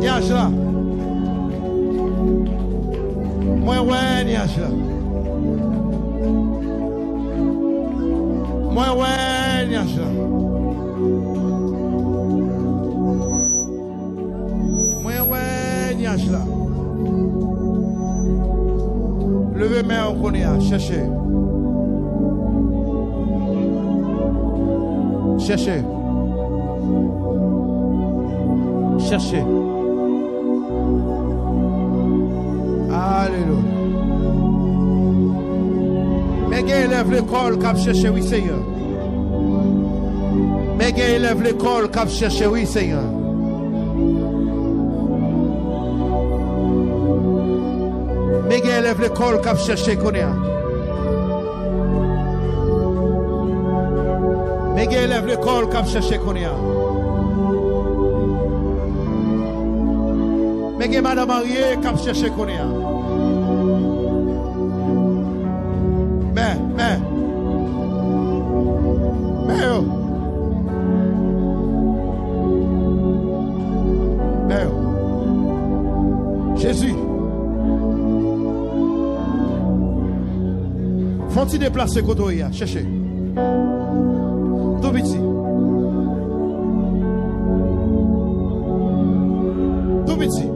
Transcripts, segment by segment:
Niage là. Moi, ouais, niage là. Moi, ouais, niage là. Moi, ouais, niage là. Levez main au connaît, cherchez. Cherchez. Cherchez. Alléluia. Mais qui élève l'école, cap chercher, oui, Seigneur. Mais qui élève l'école, cap chercher, oui, Seigneur. Mais qui élève l'école, cap chercher, connaît. Mais qui élève l'école, cap chercher, connaît. Mais qui madame mariée, cap chercher, connaît. Mais, Jésus, faut-il déplacer côté là, cherchez. Tout petit. Tout petit.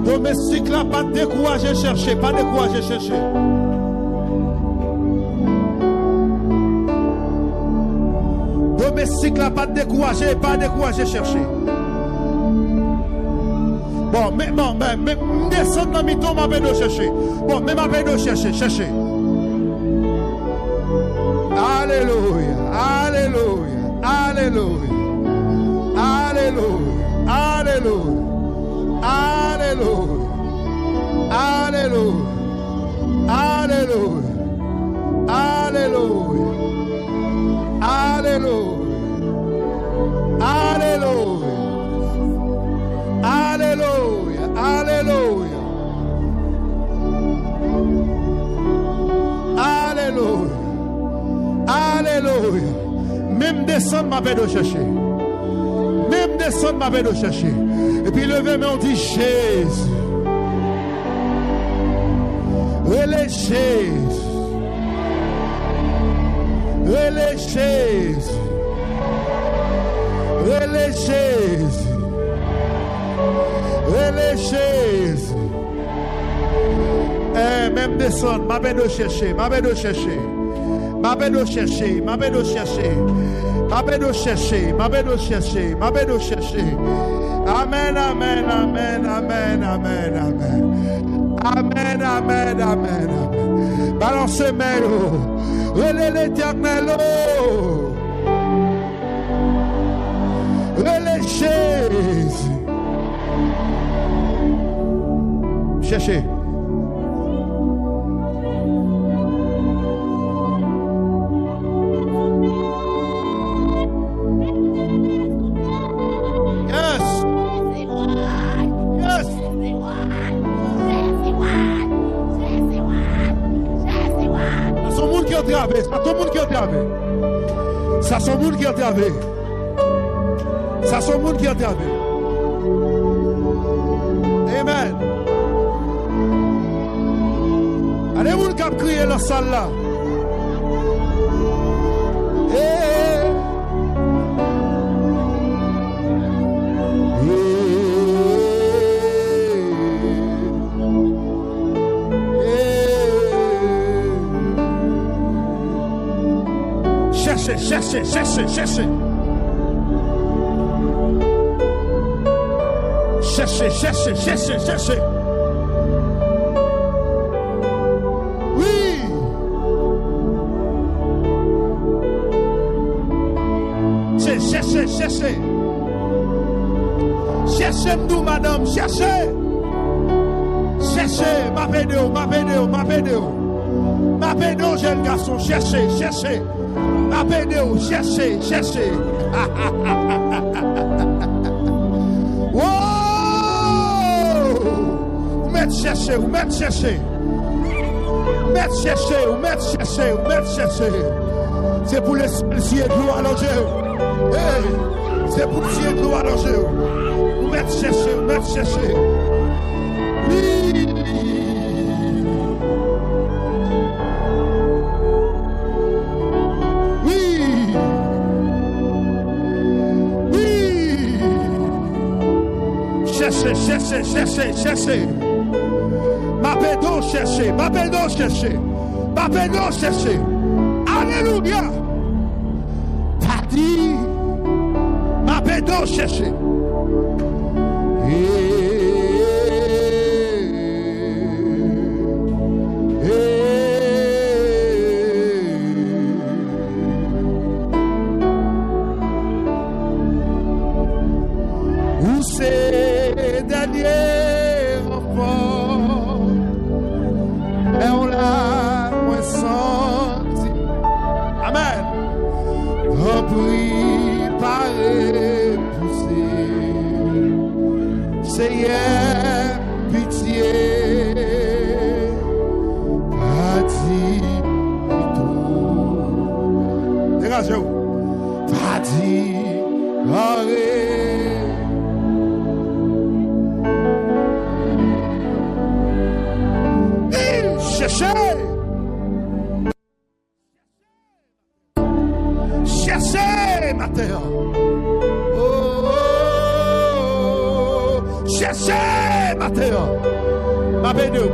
Domestique là, pas décourager chercher, pas décourager chercher. Domestique là, pas décourager chercher. Bon, mais descendre dans mi-temps, m'a peine de chercher. Bon, mais m'a peine de chercher. Alléluia, alléluia, alléluia, alléluia, alléluia. Alléluia, alléluia, alléluia, alléluia, alléluia, alléluia, alléluia, alléluia, alléluia, alléluia. Même descendre ma peine de chercher. Même descendre ma peine de chercher. Et puis levé, mais on dit Jésus. Relais Jésus. Relais Jésus. Relais Jésus. Relais Jésus. Même descendre, m'a peine de chercher, m'a peine de chercher. M'a peine de chercher, m'a peine de chercher. M'a peine de chercher, m'a peine de chercher, m'a peine de chercher. Amen, amen, amen, amen, amen, amen. Amen, amen, amen, amen. Balancez main, relais l'Éternel, relais Jésus. Cherchez. Ça tout le monde qui est entravé. Ça son monde qui est entravé. Ça son monde qui est entravé. Amen. Allez vous qui crier dans la salle là. Cherchez. Cherchez. Oui. Cherchez. Cherchez-nous, madame, cherchez. Cherchez, m'appelez-vous, jeune garçon, cherchez. M'appelez-vous, cherchez. Wow! Vous mettez chercher. C'est pour les cieux de l'eau à l'enjeu. C'est pour les cieux de l'eau à l'enjeu. Vous mettez chercher. Oui. Cherchez. M'appelle-donc chercher. Alléluia. Parti. M'appelle-donc chercher. Où c'est dernier enfant et on l'a moins senti. Amen. Repris par pousser. Seigneur, pitié. Parti tout. Dégagez-vous. Parti. Cherchez ma terre. Cherchez ma terre. M'appelle-nous.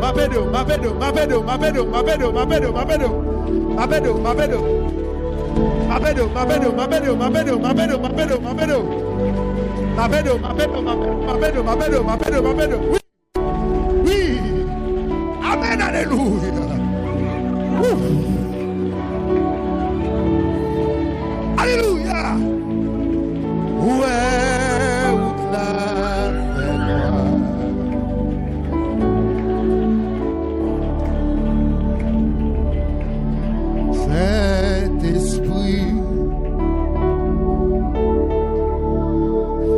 Oui. Amen, alléluia. Alléluia. Saint-Esprit,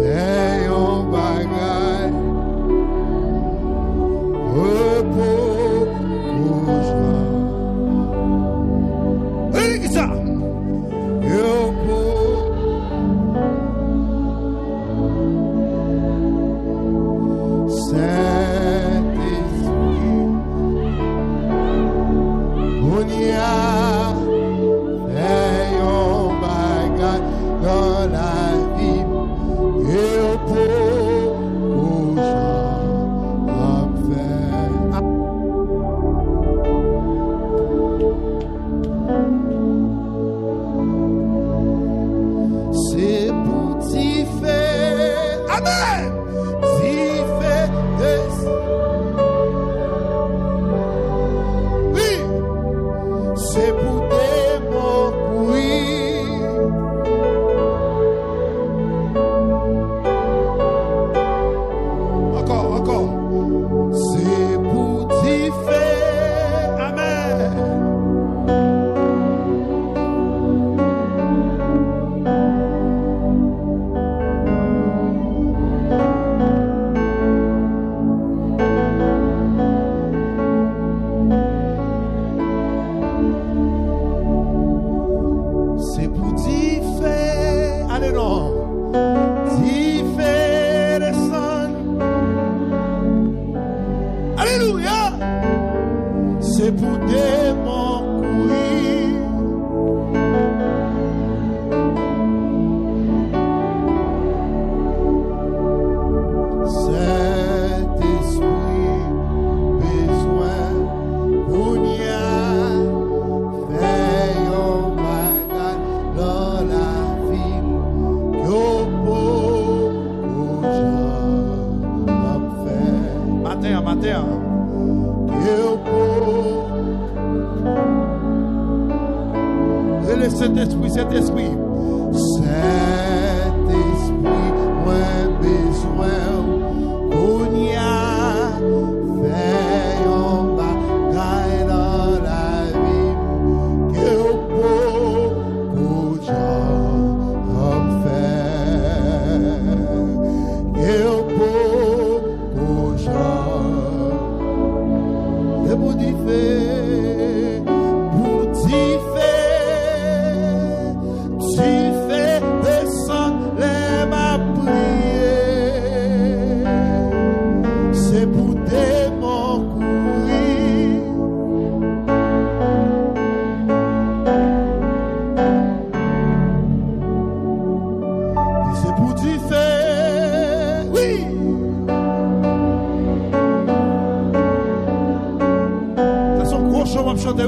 fais un bagage, repos aux gens. Allez, qui ça? Et le Saint-Esprit, Saint-Esprit, moins besoin qu'on y a fait en bagaille dans la vie que beaucoup de gens fait que beaucoup de gens et pour dire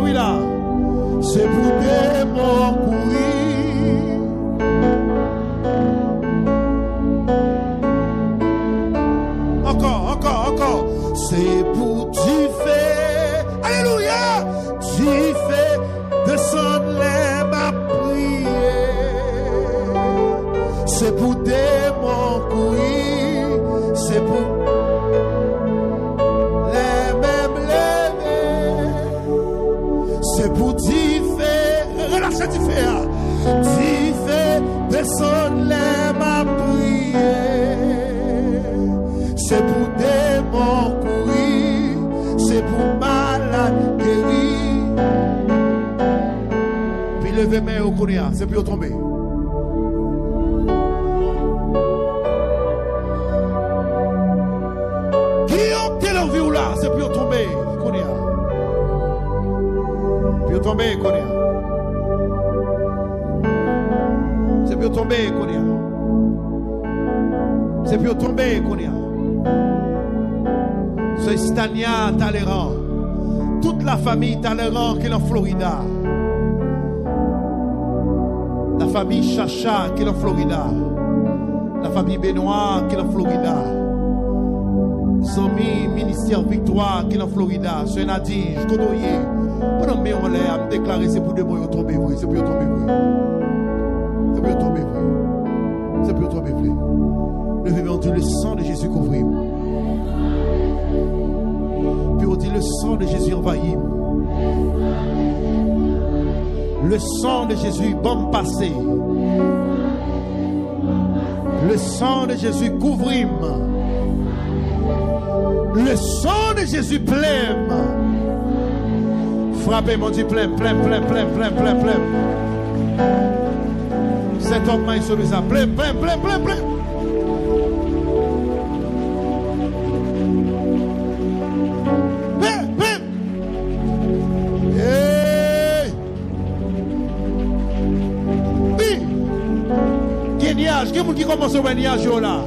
oui là, c'est pour des morts courir. Encore. C'est pour du fait, alléluia, du fait de son lèvre à prier. C'est pour des morts courir, c'est pour c'est pour relâcher du fait de son lèvre à prier. C'est pour démons courir, c'est pour malade guérir. Puis levez main au courir, c'est pour tomber. Qui ont quelle envie là, c'est pour tomber, courir. Puis tomber, courir. C'est pour tomber, courir. C'est pour tomber, courir. C'est Stania Talleyrand. Toute la famille Talleyrand qui est en Florida. La famille Chacha qui est en Florida. La famille Benoît qui est en Florida. Somi Ministère Victoire qui est en Florida. C'est Nadine, je connais. Pendant que on l'a déclaré, c'est pour de bon tomber vrai. C'est pour tomber vrai. C'est pour tomber vrai. C'est pour tomber vrai. Levez-moi, on dit le sang de Jésus couvrit. Puis on dit le sang de Jésus envahit. Le sang de Jésus bombe passé. Le sang de Jésus couvrit. Le sang de Jésus plein. Frappez mon Dieu plein. Cet homme maille sur lui ça plein. Niage, qui qui commence à niage là?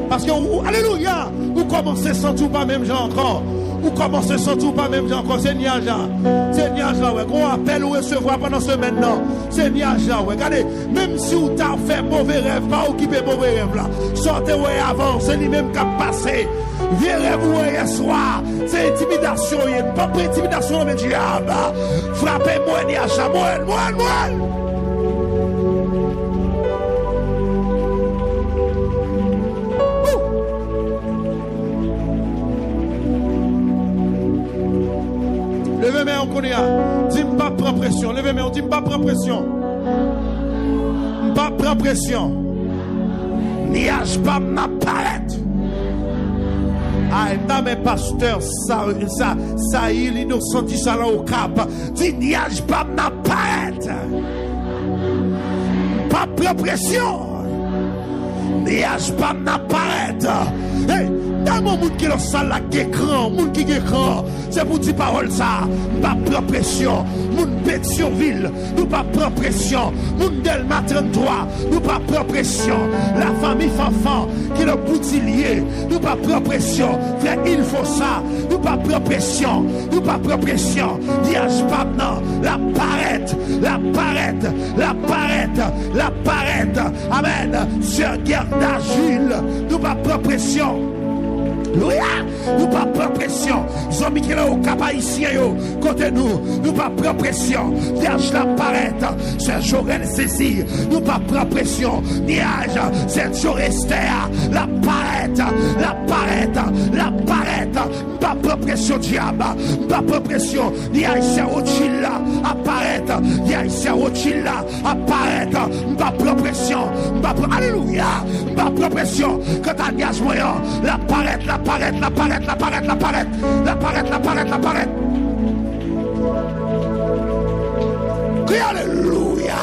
Parce que, alléluia, vous commencez sans tout pas même gens encore. Vous commencez sans tout pas même gens encore. C'est niage là. C'est niage là, ouais. Qu'on appelle ou recevoir pendant ce maintenant. C'est niage là, ouais. Regardez, même si vous avez fait mauvais rêve, pas occupé mauvais rêve là. Sortez, ouais, avant, c'est lui-même qui a passé. Virez-vous hier soir. C'est intimidation, il n'y a pas d'intimidation, mais diable. Frappez-moi, niage là, moi. Levez-moi, on connaît. Dis-moi pas prendre pression. Levez-moi, on dit pas prendre pression. Pas prendre pression. Niage pas m'apparaître. Ah, dans mes pasteurs, ça, il nous senti ça là au cap. Dis, niage pas m'apparaître. Pas prendre pression. Niage pas m'apparaître. Hey! Dans mon monde qui est là, qui est grand, monde qui est grand, c'est pour dire parole ça, pas prendre pression, monde Pétionville, nous pas prendre pression, monde Delma 33, nous pas prendre pression, la famille Fanfan, qui est le Boutillier, nous pas prendre pression, frère, il faut ça, nous pas prendre pression, diage pas maintenant, la parette, amen, Sœur Gerda Jules, nous pas prendre pression. Alléluia, nous pas prendre pression. amis qui sont au cap haïtien, côté nous pas prendre pression. Vierge la paraît, c'est jour elle saisit. Nous pas prendre pression. Niage, c'est jour Esther. La paraît, pas prendre pression diable. Pas prendre pression. Niage, c'est Ochilla. Apparaît, niage, c'est Ochilla. Apparaît, pas prendre pression. Alléluia, pas prendre pression. Quand tu niage moyen, la paraît. Crie alléluia.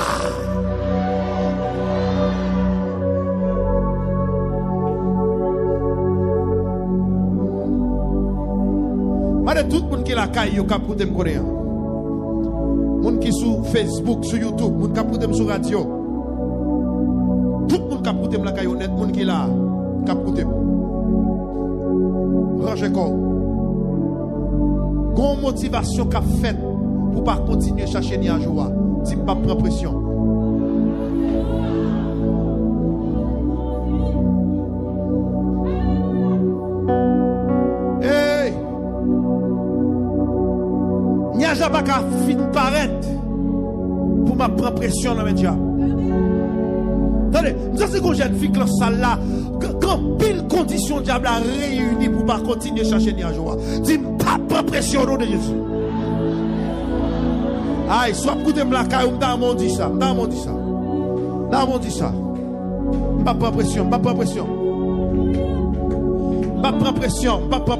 Madame, tout le monde qui la caille, il cap pour me connaître. Monde qui sur Facebook, sur YouTube, monde cap pour me sur radio. Tout le monde cap pour me la caille honnête, monde qui là cap pour me. Range corps. Gon motivation qu'a fait pour pas continuer à chercher ni à joie. Si pas prendre pression. Hey! Niaja pas qu'à fin paraître pour ma prendre pression dans mes diables. Attendez, nous avons une jeune fille qui est salle là. Quand pile condition diable a réuni pour pas continuer à chercher ni à joie. Dis pas prendre pression au nom de Jésus. Aïe, soit écoutez me la caille, dans mon dit ça. Pas prendre pression. Pas prendre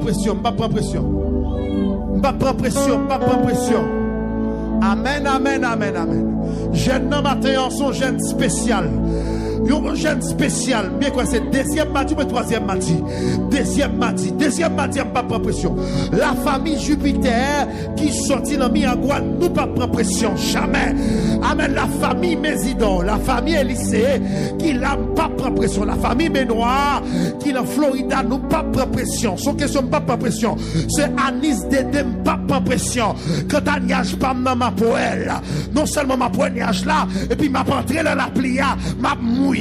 pression. Amen. Jeune matin, son jeune spécial. Un jeune spécial, bien quoi, c'est deuxième mardi ou troisième mardi? Deuxième mardi, pas prendre pression. La famille Jupiter qui sortit dans Miagua, nous pas prendre pression, jamais. Amen, la famille Mésidon, la famille Élysée, qui n'a pas prendre pression. La famille Benoît, qui est en Florida, nous pas prendre pression. Son question, pas prendre pression. C'est Anis Dedem, pas prendre pression. Quand on niage pas dans ma poêle, non seulement ma poêle niage là, et puis m'a rentré dans la plia, m'a mouillé.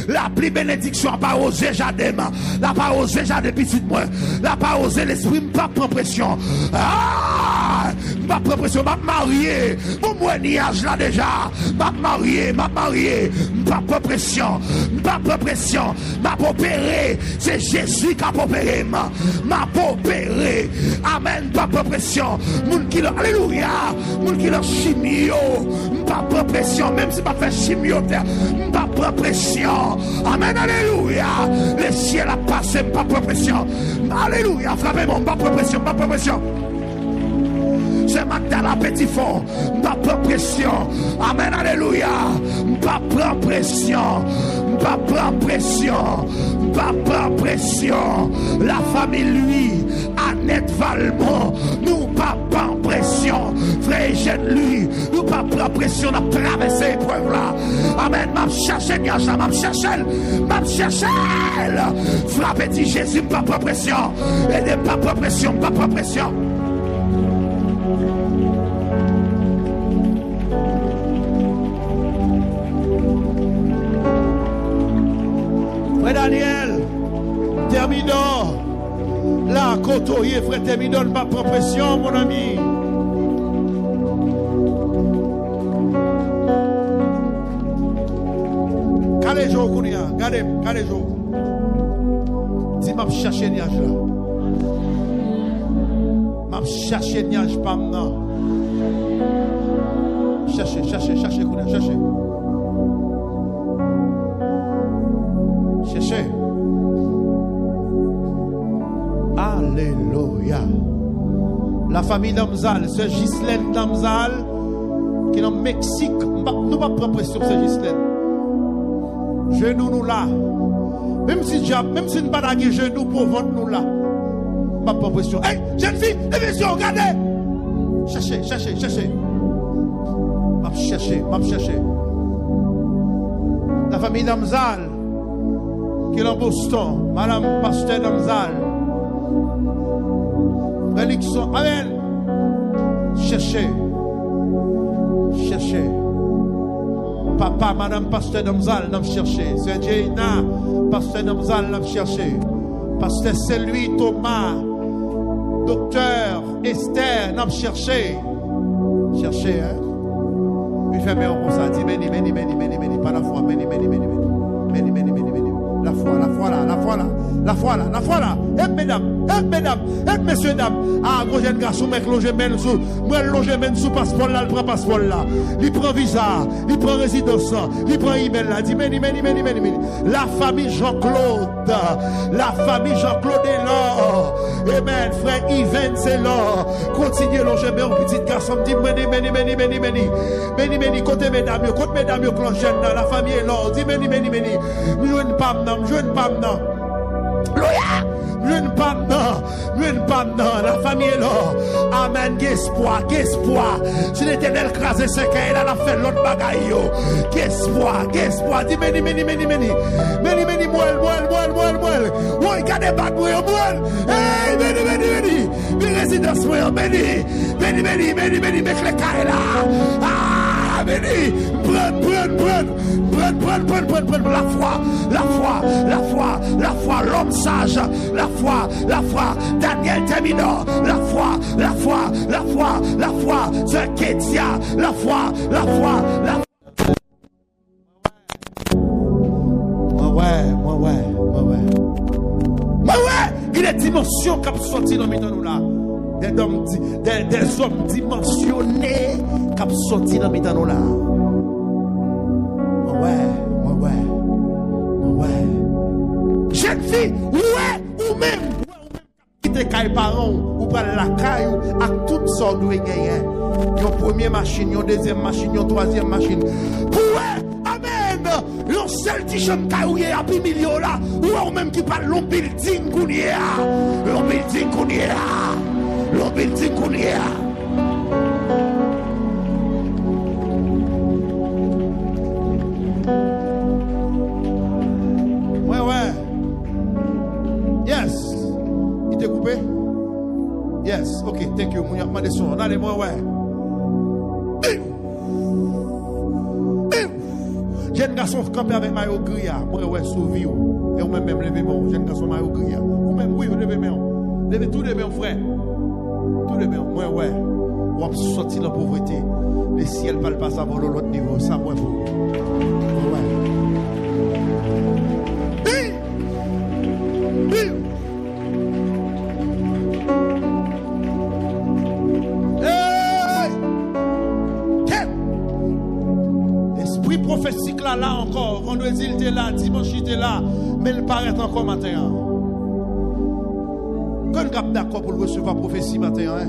La pli bénédiction n'a pas osé jadem. La pas osé jadem petit moi. La pas osé l'esprit pas prendre pression. Ah! Pas prendre pression, m'a marié. Mon moi niage là déjà. M'a marié. Pas prendre pression. M'a opéré. C'est Jésus qui a opéré. M'a opéré. Amen. Pas prendre pression. Moun qui l'a alléluia. Moun qui l'a chimio. Pas prendre pression. Même si pas fait chimio, pas prendre pression. Amen, alléluia. Le ciel a passé, pas de pression. Alléluia, frappez mon, pas de pression. C'est Magdala Petit Fond, pas de pression. Amen, alléluia. Pas de pression. La famille, lui, Annette Valmont, nous pas de pression. Frère Eugène, lui, nous pas de pression. On a traversé l'épreuve là. Amen, m'a cherché, m'a cherché. Frappez dit Jésus, pas de pression. Et pas de pression. Frère Daniel, Thermidor, là, côtoyer, frère Thermidor, pas de pression, mon ami. Calez jour, calez jour. Dis m'a chercher niage là. M'a chercher niage pas maintenant. Cherchez, Kounia, cherchez. Alléluia. La famille Damzal, c'est Ghislaine Damzal qui est au Mexique. Nous pas prendre pression, c'est Ghislaine. Genoux nous là. Même si nous pas d'aguer genoux pour vendre nous là. Pas prendre pression. Hey, jeune fille, émission, regardez. Cherchez. M'a chercher. La famille Damzal qui est en Boston. Madame Pasteur Damzal. Félixon, amen. Cherchez. Papa, Madame Pasteur Damzal, n'a cherché. C'est Jaina, Pasteur Damzal, n'a cherché. Pasteur, c'est lui, Thomas, docteur. Esther, n'a cherché. Cherché, hein? Il fait bien comme ça. Dit, béni, pas la foi, béni. La foi là. Eh, mesdames, messieurs, dames. Ah, gros jeune garçon, mec, loge men sous passeport là, il prend passeport là. Il prend visa, il prend résidence, il prend email là. Dit, béni. La famille Jean-Claude est là. Amen, frère Yven, c'est là. Continuez loge men, petit garçon, dit, béni. Côté mesdames, clochette là, la famille est là. Dit, béni. Je ne pas maintenant. Alléluia! La famille est là. Amen. Qu'espoir. Si l'Éternel crase ce qu'il a fait l'autre bagaille. Qu'espoir. Dis béni. Moelle. Oui, regardez pas moelle. Hey, béni. Résidence moelle, béni. Mec le caille là. Ah, béni. Prends la foi, l'homme sage, la foi, Daniel Terminor, la foi, ce Kétia, la foi. Ouais, il y a des dimensions qui sont sorties dans nous là. Des hommes dimensionnés qui sont sortis dans nous là. Ouais. Jeune fille, ou même qui te caille parents, ou pas la caille, à toutes sortes de gagner. Yon première machine, yon deuxième machine, yon troisième machine. Amen. Yon seul petit champ caille, à plus millions là, ou même qui parle l'on building qu'on y a. Yes. Il t'est coupé? Yes. Ok, thank you. Mounia m'a descend. Allez, moi, Jeune garçon campé avec maillot gris. Moi, sous vie. Et on même lever mon jeune garçon maillot gris. Ou même, oui, levez mon. Levez tous les mains, frère. Tous les mains. Moi, on va sortir de la pauvreté. Le ciel ne parle pas ça pour l'autre niveau. Ça, moi, vous. Esprit prophétique là encore, vendredi il était là, dimanche il était là, mais il paraît encore matin. Quand on est d'accord pour recevoir la prophétie matin, hein?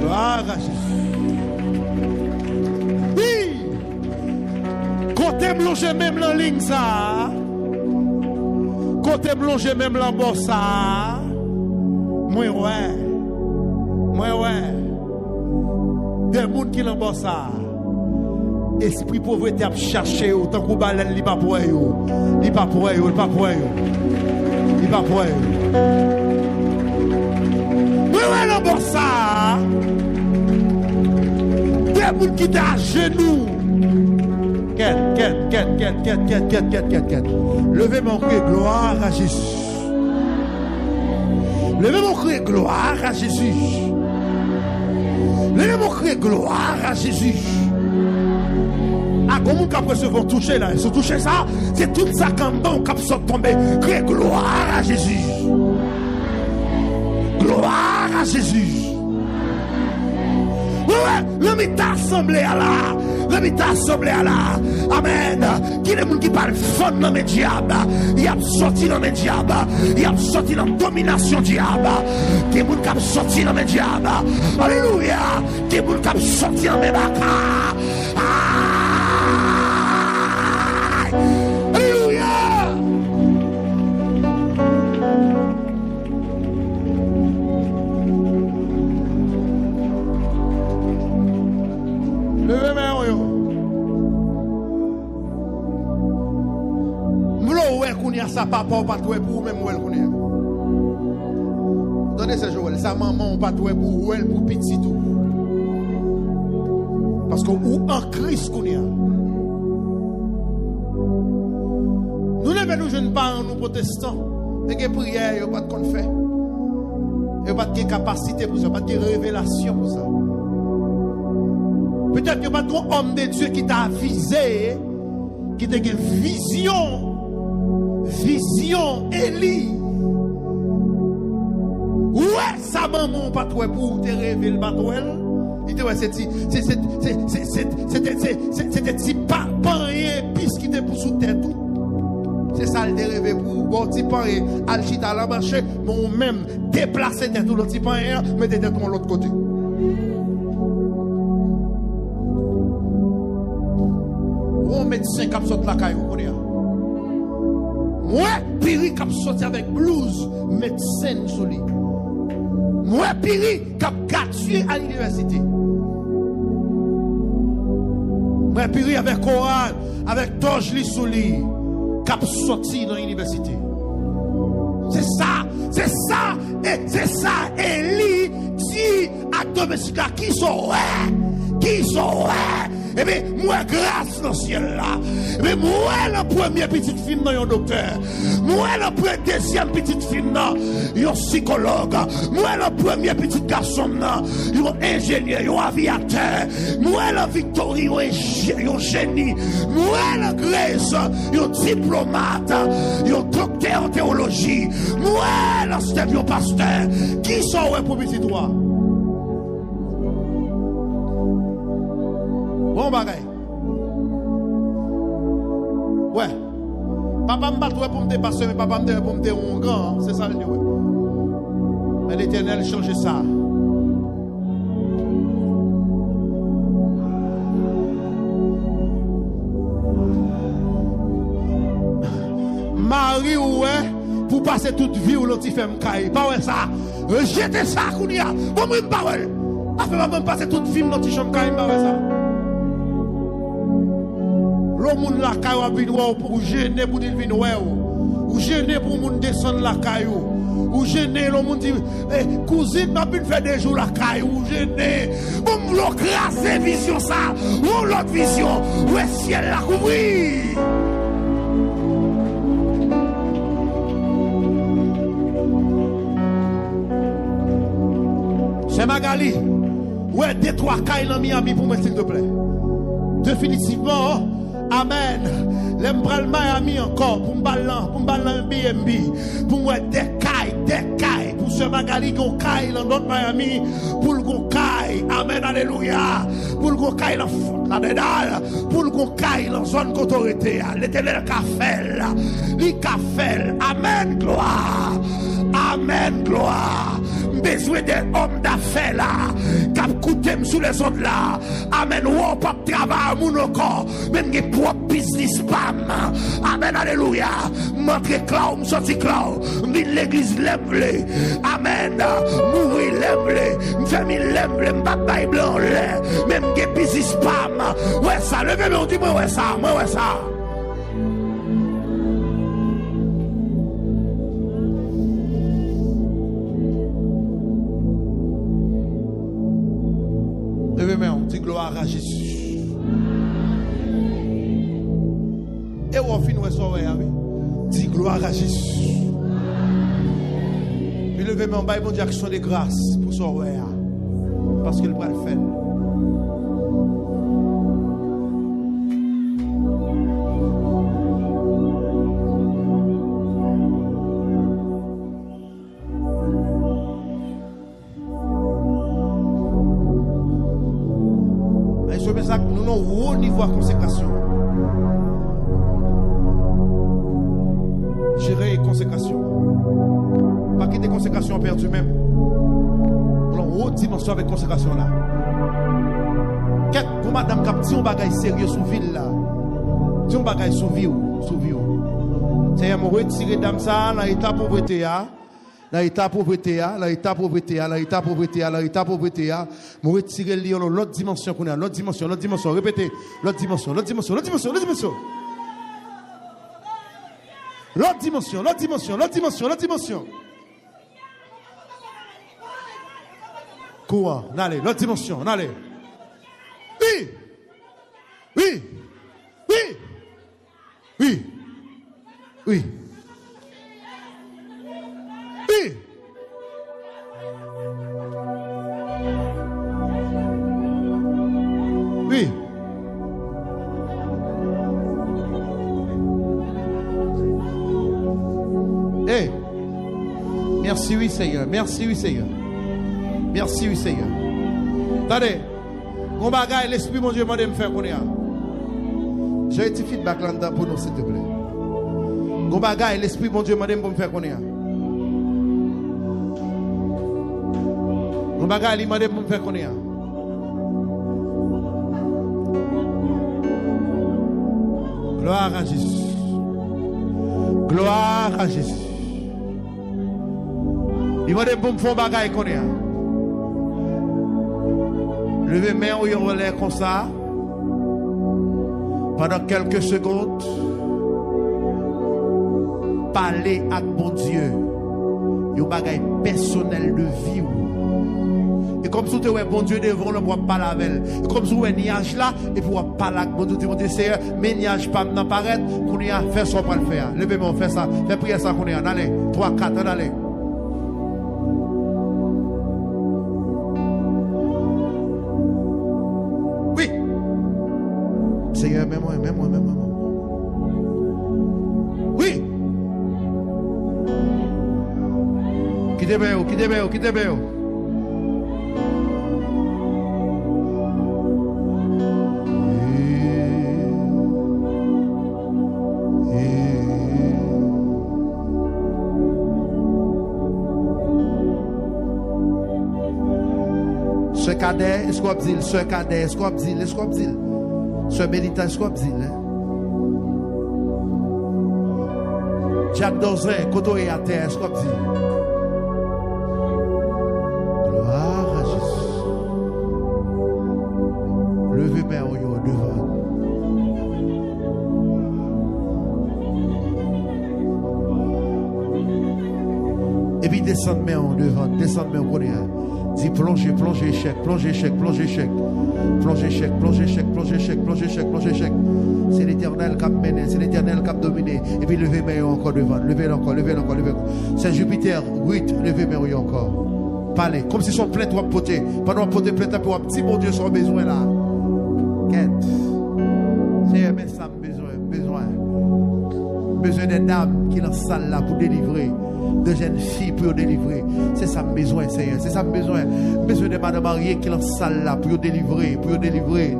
Gloire à Jésus. Oui! Côté me même la ligne ça. Côté me même la bosse ça. Moi ouais. Des gens qui l'embossent ça. Esprit pauvreté a cherché autant que baleine li pas pour yo. Il pas pour yo. Ouais l'embossent ça. Des gens qui à genoux. Quête. Levez mon cri, gloire à Jésus. Levez mon cri, gloire à Jésus. Levez mon cri, gloire à Jésus. Ah, comment qu'après se vont toucher là? Ils se toucher ça, c'est tout ça quand bon cap sont tombés. Cri, gloire à Jésus. Gloire à Jésus. Ouais, l'homme est assemblé à là. Amen. Qui est le monde qui parle fond dans mes diables? Il a sorti dans mes diables. Il a sorti dans la domination diable. Qui est le monde qui a sorti dans mes diables? Alléluia. Qui est le monde qui a sorti dans mes bacas? Alléluia. Levez main. Ça papa pas toi pour même elle connaît. Donnez ce Joël, sa maman pas toi pour elle pour petit tout. Parce que ou en Christ connaît. Nous levons nous jeunes parents nous protestants, mais que prière pas de qu'on fait. Et pas de capacité pour ça, pas de révélation pour ça. Peut-être qu'il n'y a pas d'homme de Dieu qui t'a avisé, qui t'a une vision, Élie. Ouais, sa maman, pas toi pour te révéler le bateau. Il te ouais, c'était pas rien, piste qui était pour sous tête tout. C'est ça le rêvé pour bon petit pain al chita la marché mon même déplacer tête tout le petit pain mettre tête de l'autre côté. Ou médecin qui sorti la caillou connait. Moi Piri qui sorti avec blouse médecin sur lui. Moi Piri qui gratuit à l'université. Moi Piri avec Coran avec torche li sur lui. Cap sorti dans l'université. C'est ça, Élie dit à domestique qui sont et bien, moi, grâce dans le ciel là. Et bien, moi, la première petite fille dans un docteur. Moi, la deuxième petite fille dans un psychologue. Moi, la première petite garçon dans un ingénieur, un aviateur. Moi, la Victorie, un génie. Moi, la Grèce, un diplomate. Un docteur en théologie. Moi, la Steph, un pasteur. Qui sont pour petit toi? Bon bagaille. Ouais. Papa me bat pour me dépasser, mais papa me dit pour me dire un grand. C'est ça le dit. Mais l'Éternel change ça. Marie, ouais, pour passer toute vie où l'autre fait me caille. Pas ouais ça. Rejetez ça, Kounia. Bon, moi, pas ouais. Après, même passer toute vie dans l'autre chambre caille, pas ouais ça. Le monde la caillou a venu pour gêner pour dire venir ou gêner pour monde descendre la caillou ou gêner le monde dit cousine m'a pu faire des jours la caillou ou gêner bon l'autre craser vision ça ou l'autre vision où est ciel la couvrir. C'est Magali ouais deux trois cailles dans Miami pour moi s'il te plaît définitivement. Amen. L'embral Miami encore pour m'ballan BNB pour moi des cailles pour ce Magali qu'on caille dans notre Miami pour le qu'on caille. Amen alléluia. Pour le qu'on caille dans la dédale pour le qu'on caille dans zone d'autorité. L'Éternel cafel. Li cafel. Amen gloire. Amen gloire. Besoin des hommes d'affaires là, qui coûtent sous les ondes là. Amen. Ou pas travail à mon corps, même des propres business spam. Amen. Alléluia. Montre clown, sorti clown. L'église l'aime. Amen. Mourir l'aime. Famille l'aime. M'babay blanc l'aime. Même des business spam. Ouais ça, levez-moi, dis-moi ouais ça, moi ouais ça. Gloire à Jésus. Et on finit dis gloire à Jésus. Puis levez mon bail, mon Dieu, action de grâce pour son roi. Parce qu'il va le faire. Nous avons un haut niveau de consécration. Gérer consécration. Pas qu'il y ait des consécrations perdues même. Nous avons une haute dimension avec consécration là. Quête pour madame Cap, si on bagaille sérieux sous ville là. Si on bagaille sous vie. C'est-à-dire, on retire dame ça dans l'état pauvreté. L'état pauvreté, me retirer l'autre dimension qu'on a, l'autre dimension, répétez, l'autre dimension. L'autre dimension. Quoi? Allez, l'autre dimension, allez. Oui. Oui. Hey. Merci, oui, Seigneur. Merci, oui, Seigneur. Merci, oui, Seigneur. Attendez. Mon bagage, l'Esprit, mon Dieu, m'a dit de me faire connaître. J'ai un petit feedback là-dedans pour nous, s'il te plaît. Mon bagage, l'Esprit, mon Dieu, m'a dit de me faire connaître. Mon bagage, il m'a dit de me faire connaître. Gloire à Jésus. Gloire à Jésus. Il m'a dit de me faire bagage connaître. Levez main ou yon relais comme ça. Pendant quelques secondes. Parler avec mon Dieu. Yon bagay personnel de vie. Et comme si vous êtes bon Dieu devant, le voit pas la veille. Et comme si vous êtes niage là, et vous ne pas là, bon Dieu, mon Seigneur, mais niage pas m'en paraître, qu'on y a fait ça pour le faire. Levez-moi, faites ça. Faites prier ça qu'on y a. Allez, 3, 4, allez. Seigneur, même-moi. Oui. Quittez bien. Ce cadet, est-ce qu'on dit? Ce cadet, est-ce qu'on dit? Ce méditant, est-ce qu'on dit? Jacques Dozin, quand est à terre, est-ce qu'on dit? Gloire à Jésus. Levez main au devant. Et puis descendre main au devant, descendre main au côté. Dis plongez, échec. C'est l'Éternel qui a mené, c'est l'Éternel qui a dominé. Et puis levez main encore devant, levez encore. C'est Jupiter, 8, levez main encore. Parlez, comme si son plein trois potés. Pendant poté plein pour un petit bon Dieu son besoin là. Quête. C'est mais ça besoin des dames qui sont salle là pour délivrer. De jeunes filles pour délivrer. C'est ça me besoin, Seigneur. C'est ça me besoin. Besoin de madame mariée qui est en salle là pour délivrer.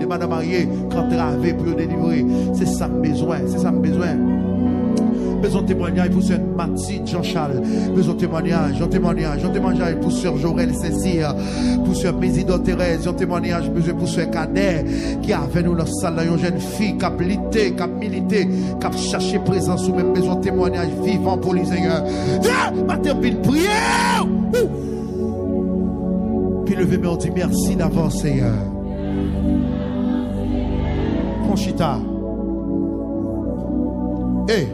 De madame mariée qui est entravée pour délivrer. C'est ça me besoin. Besoin de témoignage pour Sœur Mathilde Jean-Charles. Besoin de témoignage pour Sœur Jorel Cécile. Pour Sœur Mésidor Thérèse. Témoignage besoin pour Sœur Cadet qui a avec nous dans la salle là. Une jeune fille qui a milité, qui a cherché présence ou même besoin de témoignage vivant pour les Seigneur. Matin, puis prière. Puis levez-moi, on dit merci d'avance, Seigneur. Conchita. Hey.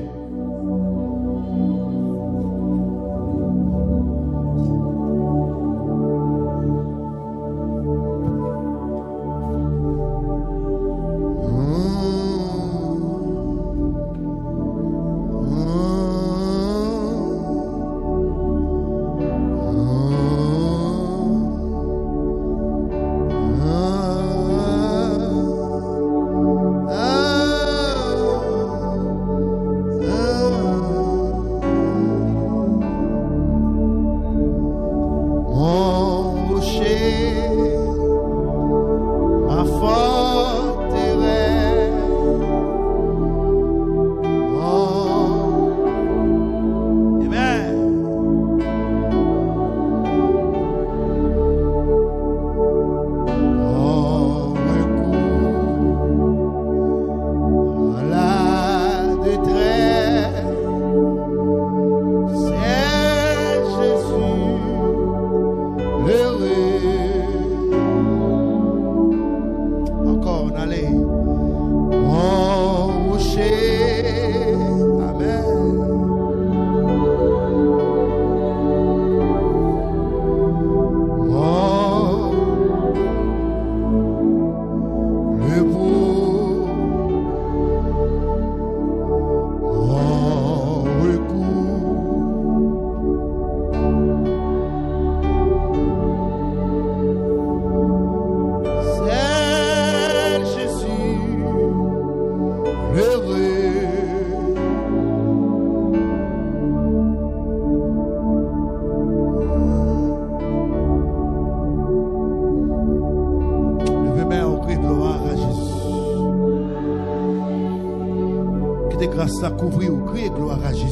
grâce à couvrir ou crier gloire à Jésus.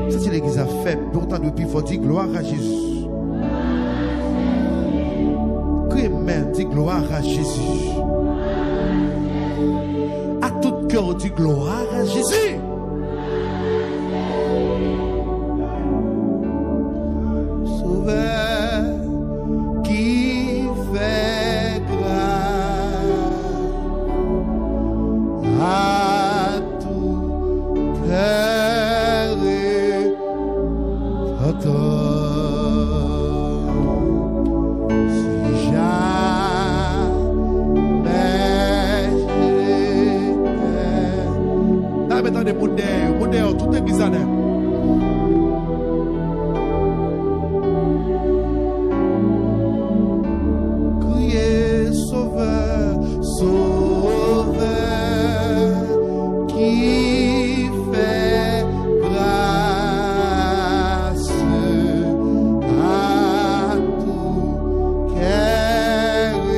Ça c'est l'église a fait. Pourtant depuis il faut dire gloire à Jésus. Crier même dit gloire à Jésus. À tout cœur dit gloire à Jésus. Sauveur qui fait grâce à tout cœur et si jamais j'étais dans des modèles, tout est bizarre. Criez sauveur, sauveur qui fait grâce à tout cœur et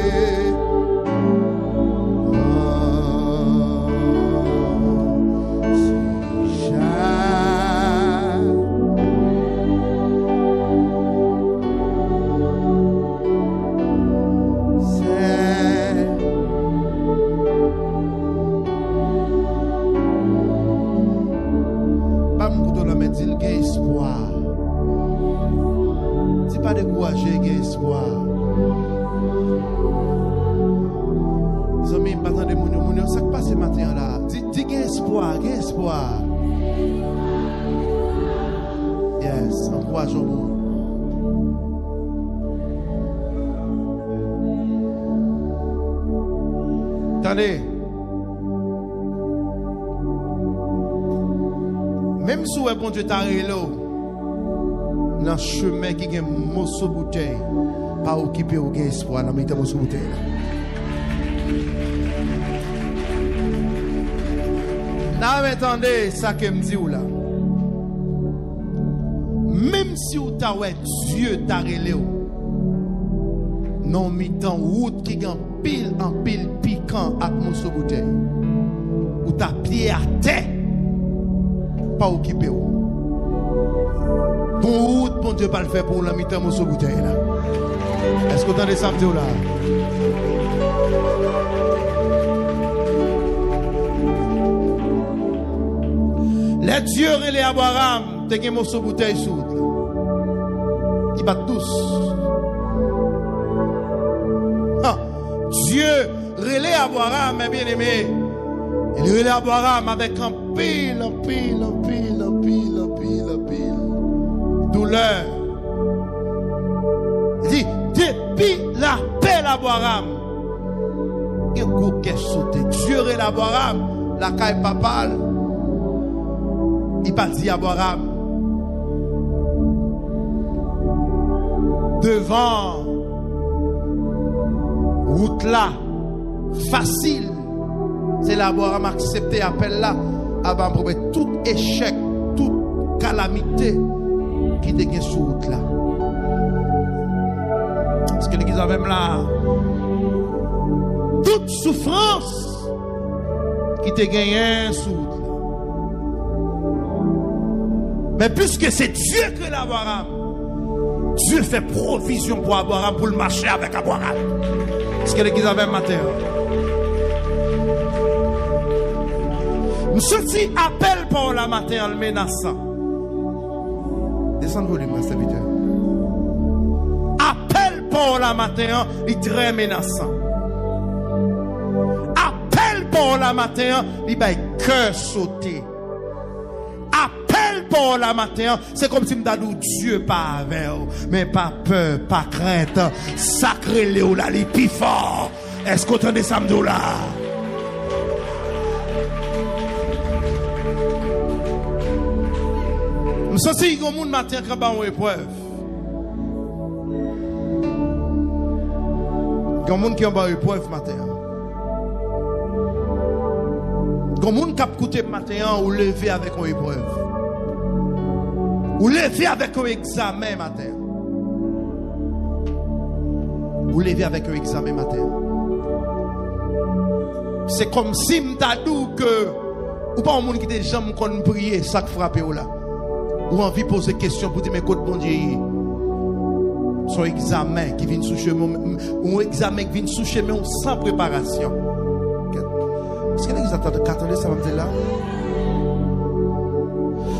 si il y a espoir. Si pas découragé, il y a espoir. Les amis, pas tant de monde, ça qui passe ce matin là. Dis qu'il y a espoir, il y a espoir. Yes, encourage au monde. Attendez. Même si bon Dieu t'a réglé dans le chemin qui est un morceau de bouteille, pas occupé au espoir dans le morceau de bouteille. Là, attendez, ça que me dit là. Même si vous avez Dieu t'a réglé, non mi-temps route qui est en pile piquant à morceau de bouteille, ou ta pied à terre. Pas occupé. Bon route, bon Dieu, pas le faire pour la mi-temps, mon sous bouteille là. Est-ce que vous entendez ça là? Les dieux et les Abraham, t'es mon sous bouteille sous. Ils battent tous. Ah, Dieu relais Abraham, mes bien-aimés. Il relais Abraham avec un pile douleur. Il dit, depuis l'appel Abraham, il y a un gros qui est sauté. Dieu relais Abraham, la caille papale. Il pas dit Abraham. Devant route là, facile. C'est l'Abraham accepté l'appel là. Avant pour tout échec, toute calamité qui te gagne sur route là. Parce que l'église a même là. Toute souffrance qui te gagne sur route là. Mais puisque c'est Dieu que l'Abraham, Dieu fait provision pour Abraham, pour le marcher avec Abraham. Parce que l'église a même matin. Nous sortis appel pour la matin en menaçant. Descends le volume, ma serviteur. Appel pour la matin, il est très menaçant. Appel pour la matin, il va cœur sauter. Appel pour la matin, c'est comme si m'dadou Dieu pas avec, mais pas peur, pas crainte. Sacré Léo là, les plus fort. Est-ce qu'on entend ça là? Nous sommes si il y a un monde matin qui a une épreuve. Il y a un monde qui a une épreuve matin. Il y a un monde qui a écouté matin ou levé avec une épreuve. Ou levé avec un examen matin. Ou levé avec un examen matin. C'est comme si m'ta dit que ou pas un monde qui te jamais qu'on prier ça frappe là. Ou envie poser question pour dire mais côté bon Dieu. Son examen qui vient sous chemin, un examen qui vient sous chemin sans préparation. Est-ce que vous attendez ça va me dire là?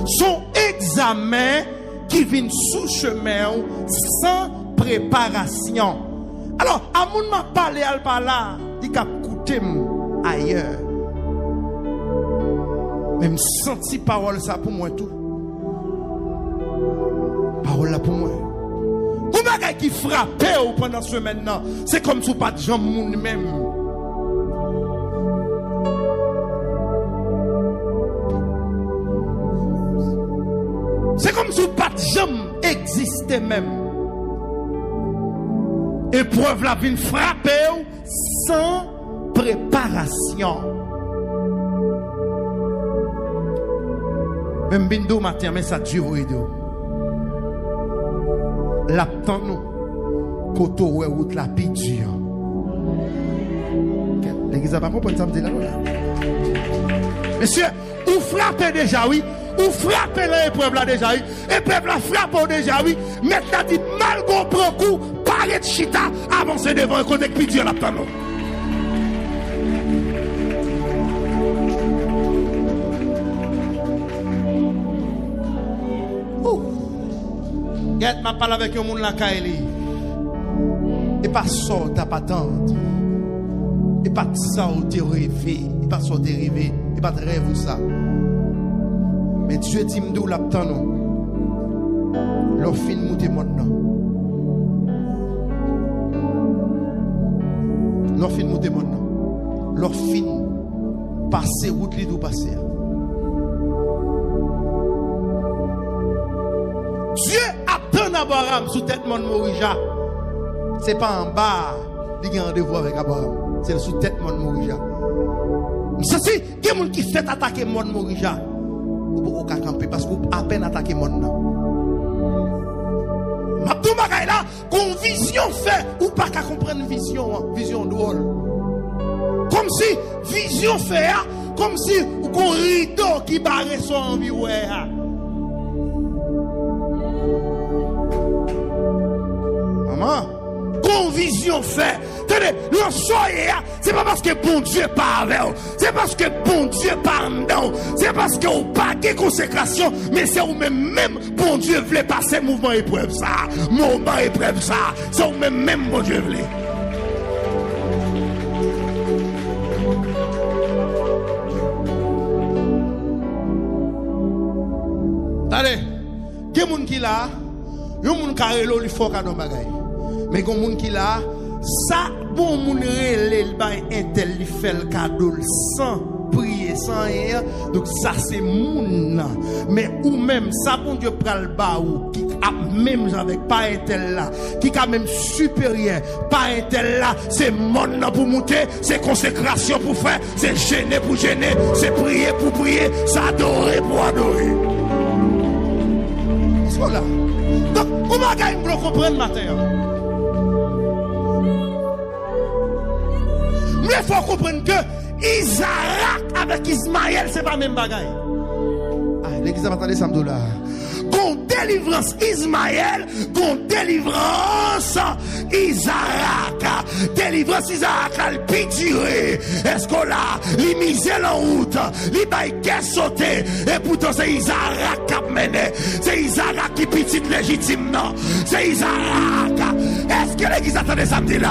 Son examen qui vient sous chemin sans préparation. Alors, à mon m'a parlé à là, il a écouté ailleurs. Même senti parole ça pour moi tout. Parole là pour moi. Ou bagay qui frappe pendant ce maintenant, c'est comme si pas de gens moun même. C'est comme si pas de gens existait même. Épreuve la vie frapper sans préparation. Même bindo matin mais ça dure vidéo. L'aptan nous koto ouais route la pidure. L'église a pas compris ça me dit là. Monsieur, ou frappez déjà oui, ou frappez l'épreuve là déjà oui, épreuve là frappe déjà oui, maintenant dit mal gon prend coup, paré de chita, avancer devant un côté pidure l'aptan nous. M'a parlé avec un monde la Kaeli. Et pas ça, t'as pas tente. Et pas ça, t'es rêvé. Et pas ça, t'es rêvé. Et pas de rêve ou ça. Mais Dieu dit m'dou l'aptan nous. Leur fin mouté maintenant. Leur fin mouté maintenant. Leur fin passer route li dou passer. Dieu attend Abraham sous tête mon Morija. C'est pas en bas, il y a un rendez-vous avec Abraham. C'est sous tête mon Morija. Ça c'est des gens qui fait attaquer mon Morija. Ou pas camper parce qu'on à peine attaquer mon non. Mabdou bagay là, qu'on vision fait ou pas qu'à comprendre vision, vision drôle. Comme si vision fait, comme si qu'on rideau qui barre son environ. Convision fait. Tenez, le soyez, c'est pas parce que bon Dieu parle avec vous, c'est parce que bon Dieu parle non, c'est parce que vous pas de consécration, mais c'est vous même bon Dieu voulait passer mouvement épreuve ça, moment épreuve ça, c'est vous même bon Dieu voulait. Allez, il y a des gens qui là, il y a des gens qui ont le fort à nos bagailles. Mais il y a des gens qui là, ça, bon, moun relè, il bay intel, il fait le cadeau sans prier, sans rien. Donc ça, c'est moun. Mais ou même, ça, bon Dieu, pral ba ou, qui a même avec pas intel là, qui a même supérieur, pas intel là, c'est moun pour monter, c'est consécration pour faire, c'est gêner pour gêner, c'est prier pour prier, c'est adorer pour adorer. Voilà. Donc, comment vous comprendre matin? Mais il faut comprendre que Isaac avec Ismaël, c'est pas le même bagaille. Ah, l'église va attendre samedi là. Gon délivrance Ismaël, gon délivrance Isaac. Délivrance Isaac, elle pitiré. Est-ce qu'on l'a, li misé en route, li baille qu'est sauté. Et pourtant c'est Isaac qui a mené. C'est Isaac qui petite légitime, non. C'est Isaac. Est-ce que l'église attendait samedi là?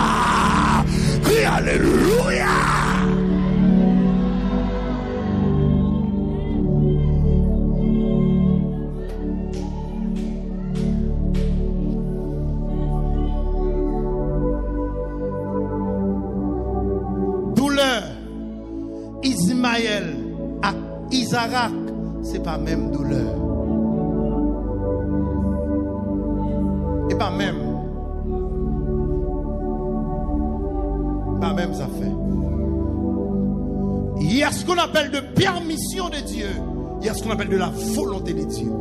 Crie alléluia. Ismaël à Isaac, c'est pas même douleur. Et pas même. Pas même ça fait. Il y a ce qu'on appelle de permission de Dieu. Il y a ce qu'on appelle de la volonté de Dieu.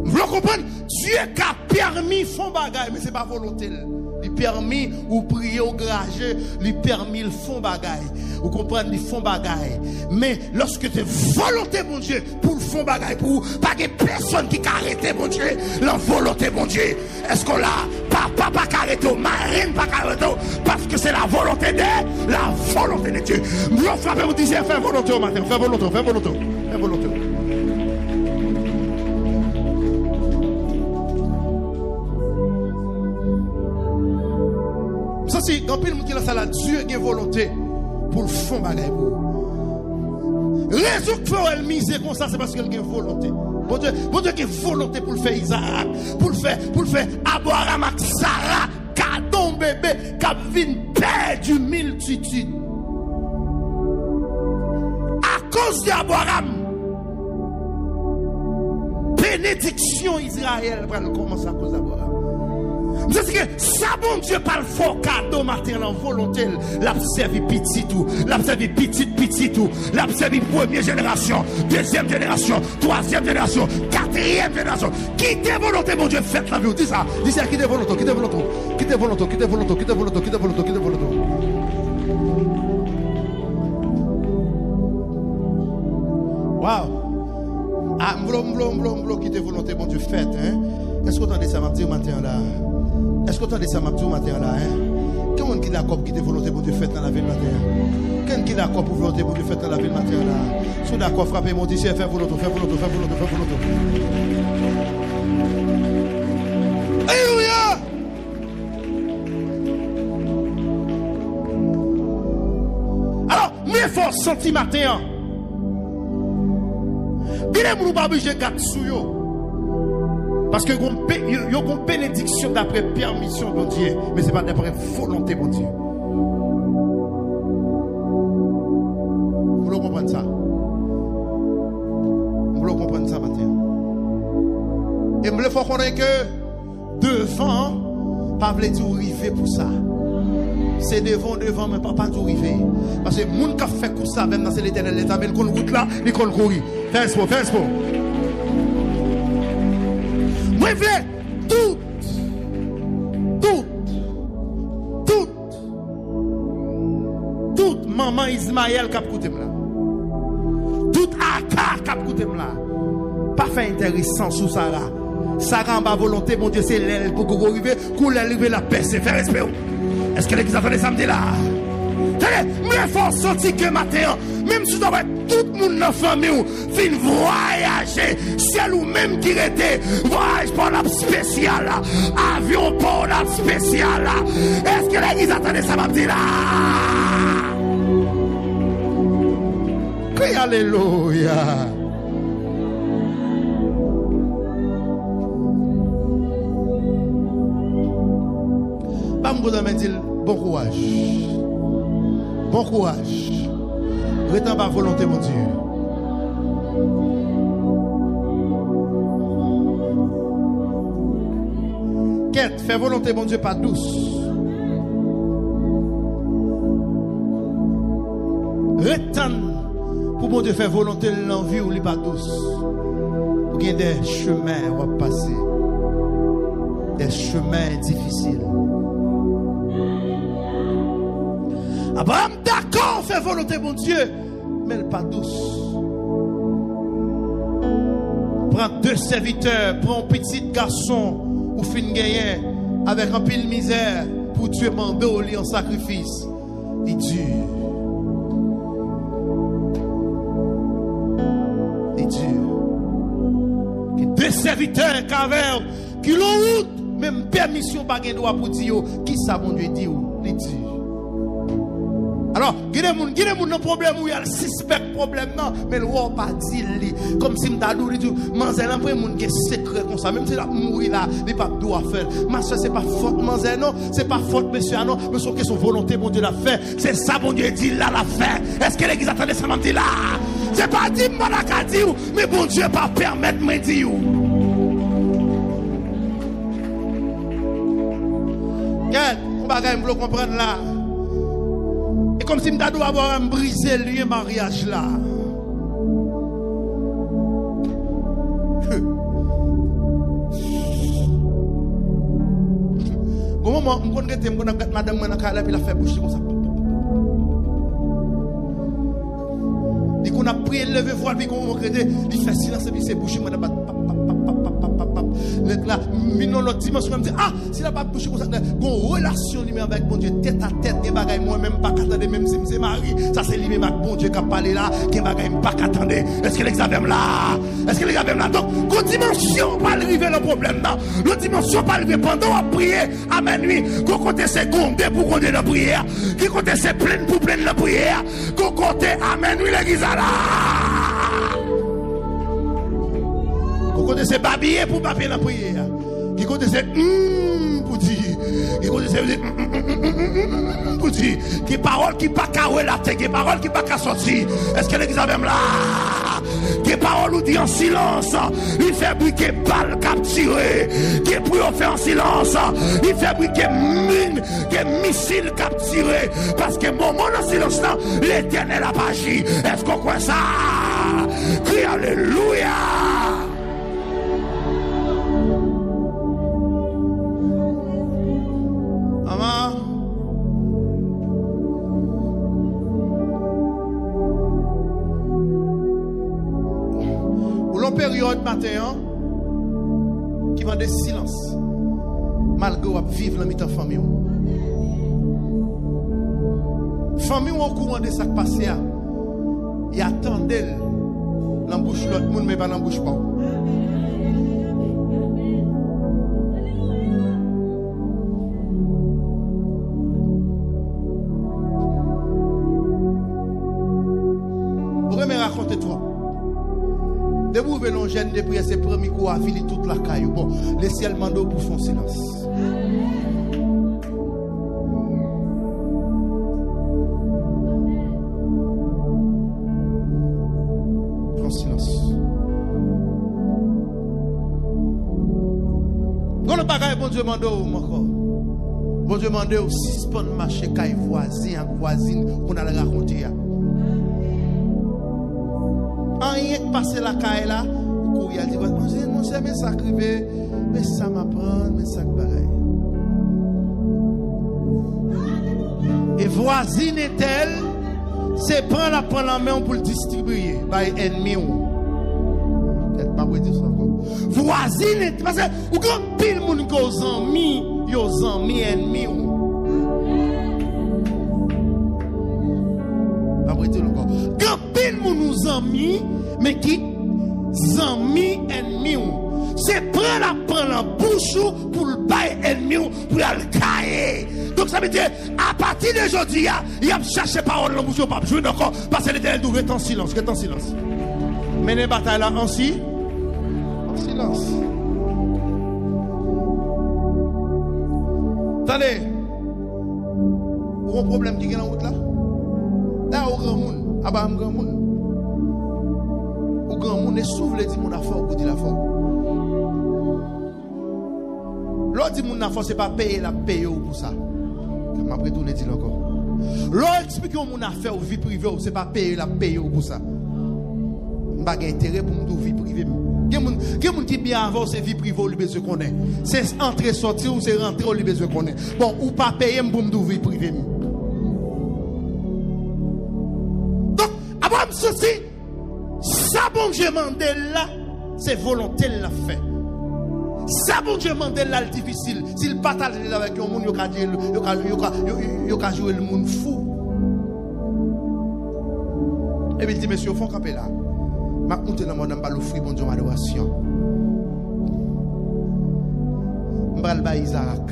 Vous comprendre, Dieu qui a permis font bagaille, mais c'est pas volonté. Il permis ou prier ou grager, il permis le fond bagaille. Vous comprenez, ils font bagaille. Mais lorsque tu es volonté, mon Dieu, pour le fond bagaille, pour pas que personne qui arrête, mon Dieu, la volonté, mon Dieu. Est-ce qu'on l'a pas arrêté, marine pas arrêté, parce que c'est la volonté de Dieu. Vous frappez, vous disiez, fais volonté au matin, fais volonté, fais volonté, fais volonté. Ça, c'est quand il qui lance à la Dieu qui a volonté pour le fond bagaille. Raison que elle mise comme ça, c'est parce qu'elle a volonté. Bon Dieu qui a volonté pour le faire Isaac, pour le faire Abraham avec Sarah, cadeau bébé, qui a vu père du multitude. À cause d'Abraham, bénédiction Israël va commencer à cause d'Abraham. C'est que ça, bon Dieu, par le fort cadeau matin en volonté, l'a servi petit tout, l'a servi petit tout, l'a servi première génération, deuxième génération, troisième génération, quatrième génération. Qui t'es volonté, mon Dieu, faites la vie. Dis ça, qui t'es volonté, qui t'es volonté, qui t'es volonté, qui t'es volonté, qui t'es volonté, qui t'es volonté, qui t'es volonté. Waouh! Ah, m'blou, qui t'es volonté, mon Dieu, faites, hein? Est-ce que vous entendez ça, ma petite matin là? Est-ce que vous entendez ça, ma petite matin là, hein? Comment qui d'accord qui t'es volonté, mon Dieu, faites dans la ville matin? Quel qui d'accord pour volonté, mon Dieu, faites dans la ville matin là? Si vous d'accord, frappez mon Dieu, faites volonté, faites volonté, faites volonté, faites volonté. Alléluia! Alors, mes forces senti matin. Bien, nous pas obligé de garder sous yo. Parce que il y a une bénédiction d'après permission de Dieu, mais ce n'est pas d'après volonté de Dieu. Vous voulez comprendre ça? Vous voulez comprendre ça matin? Et il faut connaître que devant, pas veut dire arriver pour ça. C'est devant, mais pas tout arriver. Parce que les gens qui fait comme ça, même dans l'éternel, les amis, ils connaissent route là, ils connaissent courir. Fais sport. Moi, toute maman Ismaël qui a écouté là. Toute Akar qui a écouté là. Pas fait intéressant sous Sarah. Sarah en bas volonté, mon Dieu, c'est l'aile pour qu'on arrive, qu'on arrive la paix, c'est faire respect. Est-ce que l'église a fait samedi là? Tenez, mais faut sentir que matin, même si vous avez tout le monde dans la famille, fin voyager, c'est nous-mêmes qui était, voyage pour la spéciale, avion pour la spéciale. Est-ce que l'église a fait samedi là? Crie alléluia. Bon courage. Bon courage. Rétends par volonté, mon Dieu. Quête, fais volonté, mon Dieu, pas douce. Rétends pour mon Dieu faire volonté l'envie ou pas douce. Pour qu'il y ait des chemins à passer. Des chemins difficiles. Abraham, d'accord, fait volonté, mon Dieu, mais elle pas douce. Prends 2 serviteurs, prends un petit garçon ou fin gagné avec un pile misère pour tuer Mando au lit en sacrifice. Il dure. Il dure. 2 serviteurs qui l'ont route, même permission pas de droit pour dire qui ça, mon Dieu, dit il dure. Alors, il y a des problèmes où il y a le suspect problème, non, mais le roi pas dit, comme si m'dadou dit, Manzel, après, moun qui est secret comme ça, même si la mourir là, il pas doit faire. Ma soeur, c'est pas faute, Manzel, non, c'est pas faute, monsieur, non, mais sauf que son volonté, mon Dieu, l'a fait. C'est ça, mon Dieu, dit là, l'a fait. Est-ce que l'église attendait ça, m'a dit là? C'est pas dit, m'en dit, mais bon Dieu, pas permettre, m'a dit, Quel, on va me comprendre là. Et comme si je dois avoir brisé le lien mariage là. Au moment où on a madame Manakala, puis il a fait bouche comme ça. Il qu'on a prié, levé voile, puis qu'on a créé, il fait silence, et puis c'est bouché, madame. Là, dans l'autre dimension, me dit, ah, si la pas bouché comme ça, une relation lui-même avec bon Dieu, tête à tête, des bagailles, moi-même pas qu'attendre, même si c'est mari, ça c'est lui-même avec bon Dieu qui a parlé là, qui bagaille pas qu'attendre. Est-ce que l'examen là? Est-ce que l'examen là? Donc, une dimension pas arriver le problème là. L'autre dimension pas arriver pendant à prier, à minuit, qu'on côté c'est condé pour condé la prière, qui côté c'est plein pour plein la prière, qu'on côté à minuit l'église là. Qui côté c'est babiller pour babiller la prière. Qui côté c'est pour dire. Qui côté c'est pour dire. Qui parole qui pas qu'à la tête, qui parole qui pas qu'à sortir. Est-ce que l'examen là? Qui parole ou dit en silence. Il fait briquer balle capturé. Qui pour faire en silence. Il fait briquer mine, qui missile capturé. Parce que moment dans silence là, l'Éternel a pas agi. Est-ce qu'on croit ça? Crie alléluia. Période matin qui va de silence malgré ou vivre dans mi-temps famille. Famille au courant de ça qui passe là. Il attendait l'embouche l'autre monde mais pas l'embouche pas. Vous me raconter toi. De vous venons jeune de prière, c'est premier coup à finir toute la caille. Bon, les ciels mandent pour faire silence. Prends silence. Quand le bagage, bon Dieu mande encore. Bon Dieu mande au suspend marché caille voisin, voisine, on a le raconter. Rien que passer la caille là, il a dit, mon cher, mais ça crive, mais ça m'apprend, mais ça pareil. Et voisine est-elle, c'est prendre la main pour le distribuer, par ennemi. Peut-être pas pour dire ça encore. Voisine est, parce que, ou quand pile moun ko zanmi, yo zanmi ennemi. Pas pour dire encore. Quand pile moun nous zanmi, mais qui zami ennemi c'est prendre la bouche pour le bail ennemi pour le cailler. Donc ça veut dire à partir d'aujourd'hui il y a cherché parole dans bouche pas jouer encore parce que l'Éternel doit être en silence, reste en silence. Mener bataille là en silence. Attendez. Ou un problème qui est dans la route là? Là au grand monde, à bas grand monde. Au grand monde, et s'ouvre les dit mon affaire ou dit la force. L'autre dit mon affaire, c'est pas payer la paye pour ça. Comme après tout, on dit encore. L'autre explique mon affaire ou vie privée, c'est pas payer la paye pour ça. Je n'ai pas intérêt pour mon vie privée. Quelqu'un qui bien avant, c'est vie privée, il besoin qu'on ait. C'est entrer, sortir ou c'est rentrer, il besoin qu'on ait. Bon, ou pas payer pour mon vie privée. Donc, avant ceci, ça bon Dieu mandel là, c'est volonté la fait. Ça bon Dieu mandel là, c'est difficile. S'il partage avec un monde, il va jouer le monde fou. Et puis il dit, monsieur, il faut camper là. Ma honte dans mon âme, je vais l'offrir, bon Dieu, ma adoration. Je vais le faire Isaac.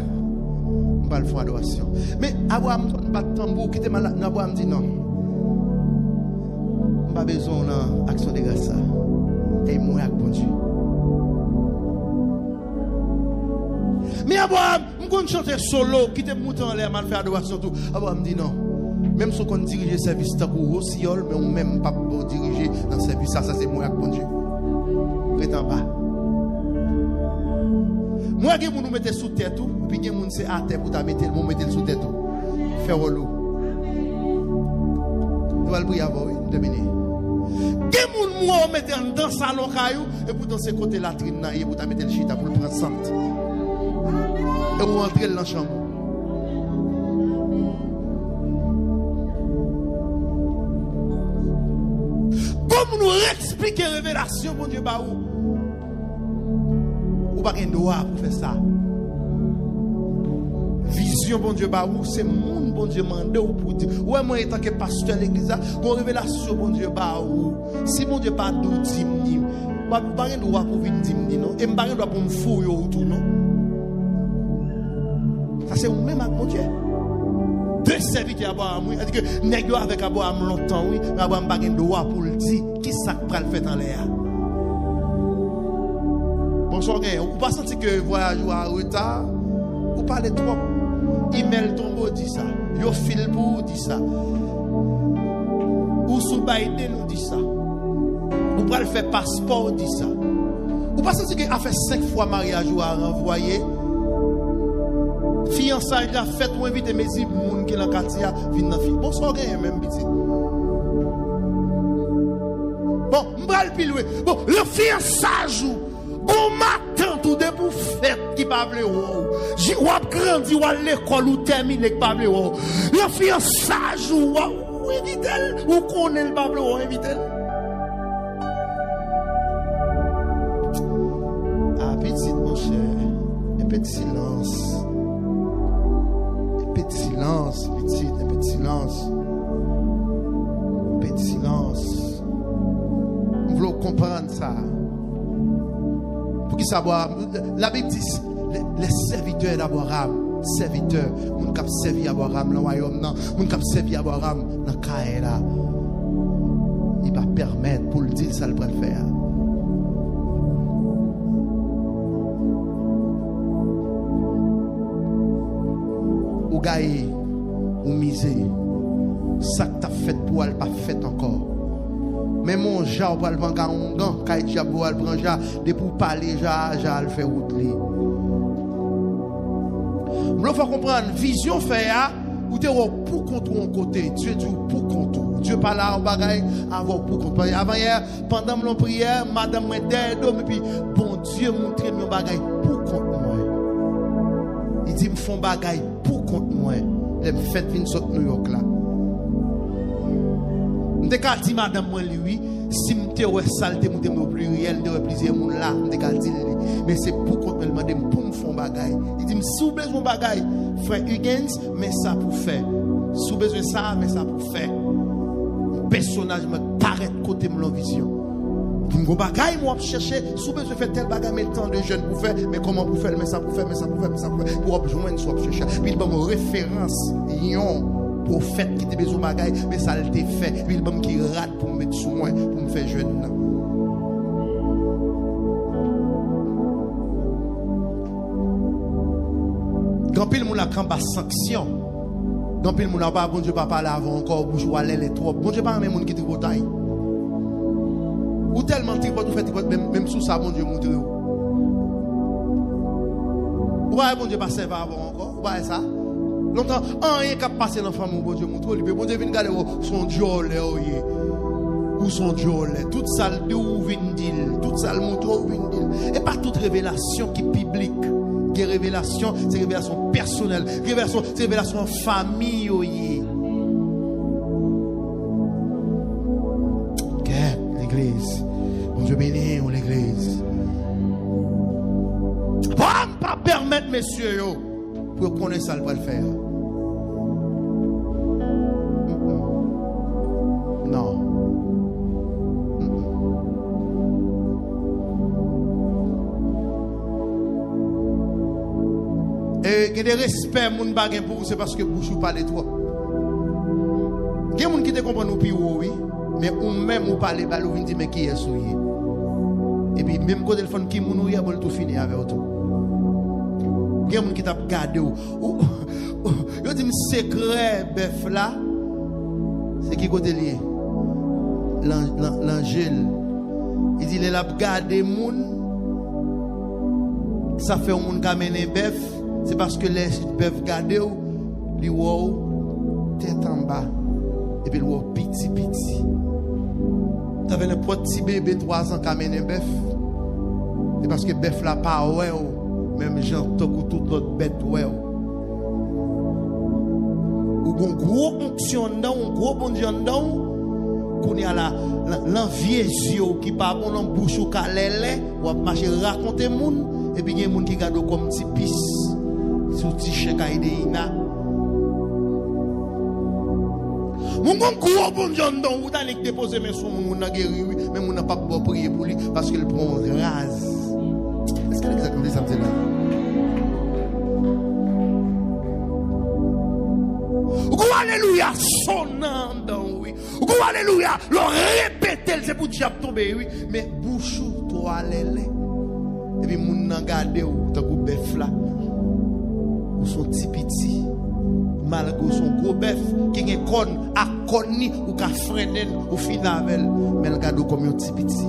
Je vais le faire adoration. Mais Abraham, je ne pas de tambour, qui était malade. Abraham dit non. Je n'ai pas besoin d'action de grâce. Et moi, avec bon Dieu. Mais Abraham, je vais chanter solo, qui était monté en l'air, mal faire adoration. Abraham dit non. Même si on dirige le service tant qu'on rossiol, mais on même pas pour diriger dans le service, ça c'est moi avec bon Dieu. Prétends pas. Moi, je vais nous mettre sous terre tout, puis je vais c'est à terre pour mettre le mettre sous terre tout. Faire relou. Nous allons prier avant, nous terminer. Je vais mettre dans le salon caillou, et pour dans ce côté latrine, et pour mettre le chita pour le prendre centre. et vous entrez dans la chambre. Comme nous expliquer la révélation, bon Dieu, bah ou pas de droit pour faire ça. Vision, bon Dieu, bah c'est monde, bon Dieu, mandé ou pour dire. Ouais, moi, étant que pasteur de l'église, pour révélation, bon Dieu, bah si mon Dieu pas d'où dimni, pas de droit pour venir dimni, non, et pas de droit pour me fouiller autour, non. Ça, c'est ou même avec mon Dieu. Deux serviteurs à boire, oui. C'est-à-dire que nègre avec à boire longtemps, oui, mais à boire pas de droit pour le dire, qui ça va le faire en l'air. Bonsoir, vous pas senti que le voyage est en retard, vous parlez trop. Email tombe dit ça. Yo fil pour dit ça. Ou sous Biden nous dit ça. Ou pas le faire passeport dit ça. Ou pas senti que a fait 5 fois mariage ou a renvoyé. Fiançailles a fait ou inviter mes moun qui dans quartier vinn dans fille. Bonsoir même petit. Bon, m'bral pilwe. Bon, le fiançage bon matin tout de pour fête qui pas vle ou. J'ai grandi ou à l'école ou terminé qui pas vle ou. Le fiançage ou invite ou connaît le pas vle ou invite. Ah petit mon cher, un petit silence. Un petit silence, petit, un petit silence. Un petit silence. Nous voulons comprendre ça. Pour qui savoir, la Bible dit les serviteurs d'Abraham, serviteurs, moun k'ap servi Abraham dans le royaume, moun k'ap servi Abraham dans le Kaela, il va permettre pour le dire ça le va faire. Ou gagne, ou misé, ça que t'as fait pour elle pas fait encore. Mais mon Jean, on va le prendre un gant, quand il va le prendre, de pour parler, le fait route. Il faut comprendre, vision fait, ou tu es pour contre un côté, Dieu dit pour contre. Dieu parle là en bagaille, avoir pour contre. Avant hier, pendant mon prière, madame m'a dit, et puis, bon Dieu montre mon bagaille pour contre moi. Il dit, me font bagaille pour contre moi. Les fêtes viennent sur New York là. Je vais dire madame moi lui si je ouais saleté monter au pluriel de plusieurs monde là je vais dire mais c'est pour qu'on me demande pour me faire bagaille il dit sous besoin bagaille frère Huggins mais ça pour faire sous besoin ça mais ça pour faire personnage me paraît côté mon vision il dit mon bagaille moi chercher sous besoin faire tel bagaille mais tant de jeunes pour faire mais comment pour faire mais ça pour faire mais ça pour faire mais ça pour faire pour joindre soit chercher puis il donne une référence yon prophète qui te besoin de bagaille, mais ça le fait. Puis il qui rate pour me mettre sous moi, pour me faire jeune. Quand pile moun a quand pas sanction. Quand pile moun a pas bon Dieu pas parler avant encore bouche ou aller les trop. Bon Dieu pas même moun qui te bataille. Ou tellement tu vas tout faire même sous ça bon Dieu montre. Ou pas bon Dieu pas servir avant encore. Ou pas ça. Longtemps, rien qui a passé dans la famille, bon Dieu, montre lui. Bon Dieu, vient regarder son Dieu, ou son Dieu, toute ça, où vient dire, toute ça, le montre où vient dire. Et pas toute révélation qui est publique. Qui est révélation, c'est révélation personnelle. Révélation, c'est révélation en famille, ok, l'église. Bon Dieu, béni, l'église. Bon, pas permettre, messieurs, yo. Pour connaître ça, il va le faire. Non. Et il y a des respects, mon bagage pour vous, c'est parce que vous parlez trop. Il y a des gens qui te comprennent nous plus, oui, mais ou même vous parlez, vous dites, mais qui est souillé. Et puis, même quand le téléphone qui est mon ouïe, vous tout fini avec tout. Il y a des gens qui t'a gardé. Yo dit secret bœuf là, c'est qui côté lié? L'angèle. Il dit il a gardé moun. Ça fait un moun qui amène bœuf, c'est parce que les bœuf gardé li wow tête en bas et puis wow petit. T'avais un petit bébé 3 ans qui amène bœuf. C'est parce que bœuf là pas ouais. Même gens tout l'autre bête ouais. Ou bon gros onction dedans, un gros bon Dieu dedans. Qu'on y a l'envie qui pas bon en bouche ou calèle, ou marcher raconter moun et puis il y a moun qui garde comme petit pisse sur petit chien kaïdeina. Mon gros bon Dieu dedans, ou d'aller déposer mes sous moun n'a guéri, mais moun n'a pas pour prier pour lui parce qu'il prend rase. Est-ce qu'elle exactement ça me dit là? Alléluia, sonnant, oui. Alléluia, le répéter, c'est pour diable tomber, oui. Mais bouchou, toi, lélé. Et puis, moun nan gade ou, t'as gros bœuf là. Ou son petit petit. Malgré son gros bœuf, qui est con, à conni, ou ka freinen, ou finavel. Mais le gade comme un petit petit.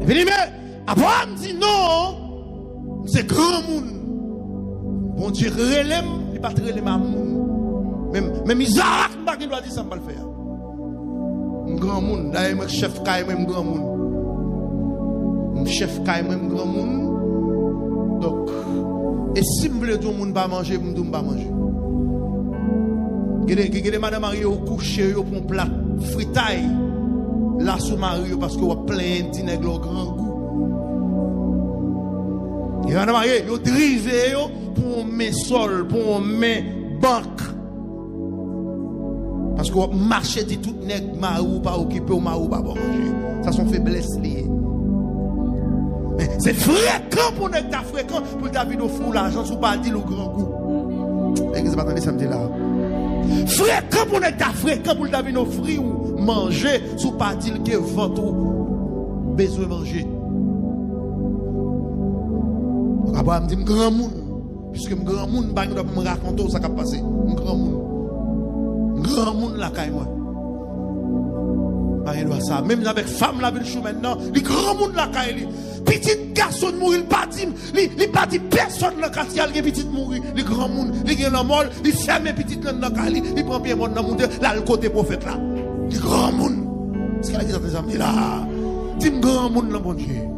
Et puis, mais, après, on dit non. C'est grand monde. Bon Dieu, relève, il pas très relève à monde. Même Isaac, il doit dire ça, pas le faire. Un grand monde. D'ailleurs, chef Kaï, même grand monde. Un chef Kaï, même grand monde. Donc, et si vous voulez tout le monde pas manger, vous ne pas manger. Vous avez madame Marie au coucher pour un plat fritaille. Là, sous Marie, parce que vous avez plein de nègres au grand goût. Et madame Marie, vous drivez pour mes sols, pour mes banques. Parce que vous marchez de tout nègre marou, pas occupé ou marou, pas manger. Ça sont faiblesses liées. Mais c'est fréquent pour nègre ta fréquent pour ta vie de fou l'argent sous pas dire le grand goût. Et que vous attendez samedi là. Fréquent pour nègre ta fréquent pour ta vie de fruits ou manger sous pas dire que votre besoin manger. Abraham dit grand monde puisque grand monde ba doit me raconter ça qui a passé grand monde la caille moi ba doit ça même avec femme la ville chou maintenant les grand monde la caille petit garçon mourir pas dit il pas dit personne dans quartier il petit mourir les grand monde il gagne la mort il ferme petit dans caille il prend bien monde dans monde là le côté prophète là les grand monde ce qu'il a dit dans les amis là dit grand monde là bon Dieu.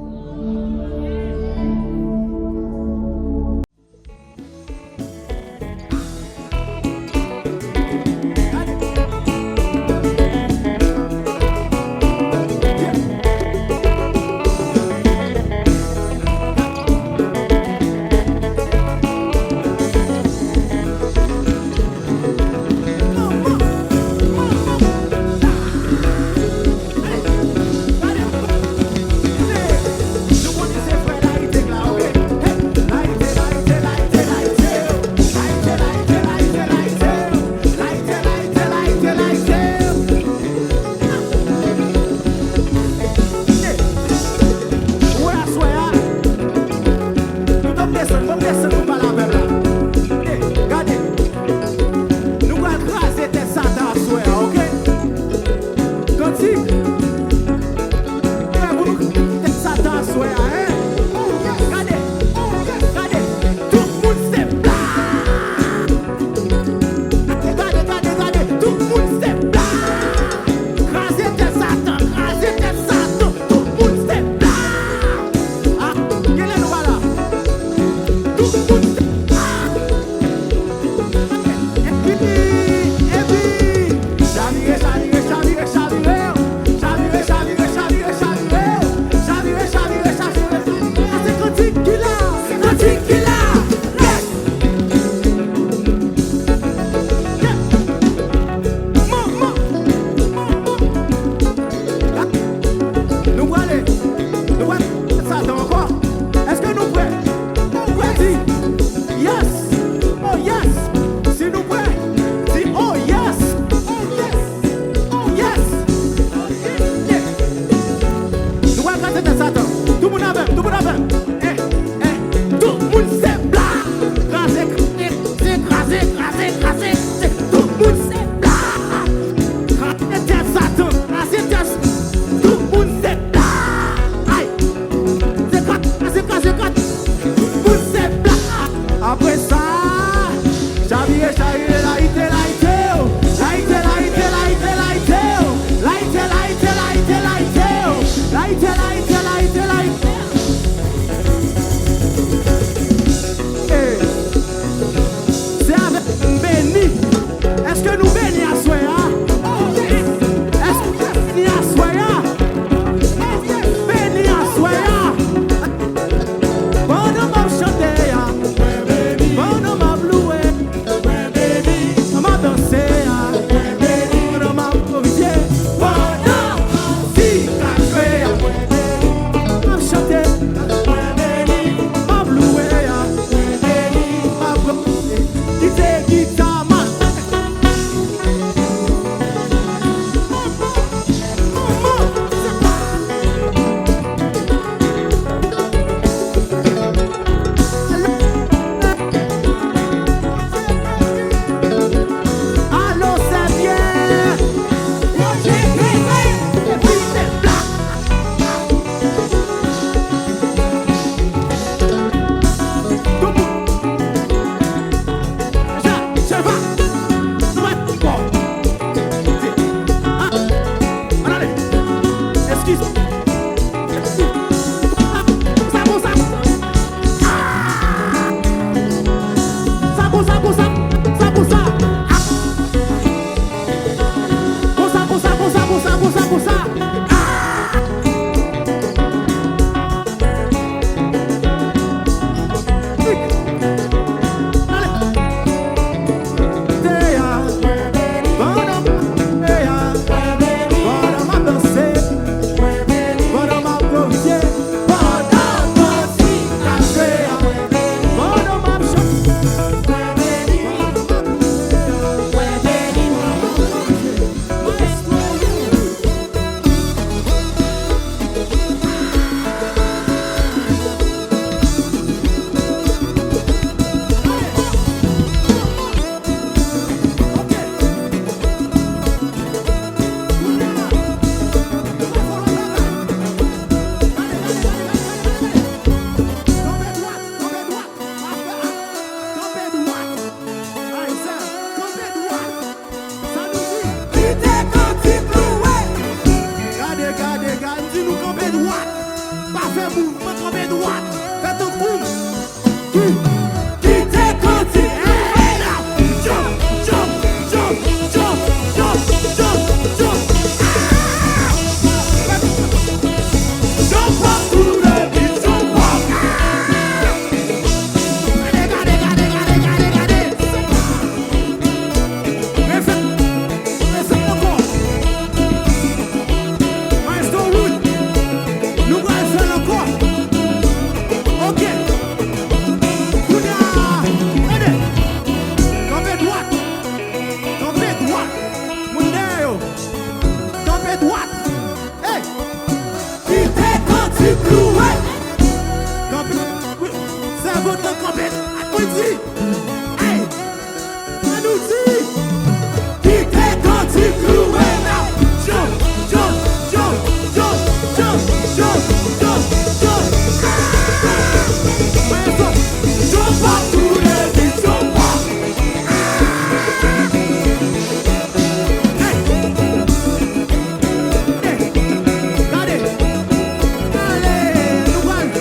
C'est votre campé. On dit, hey, on nous dit, qui t'est quand tu cloues now? Jump, jump, jump, jump, jump, jump, jump, jump. Jump partout les vies, jump pas. Hey, hey, allez, nous allons.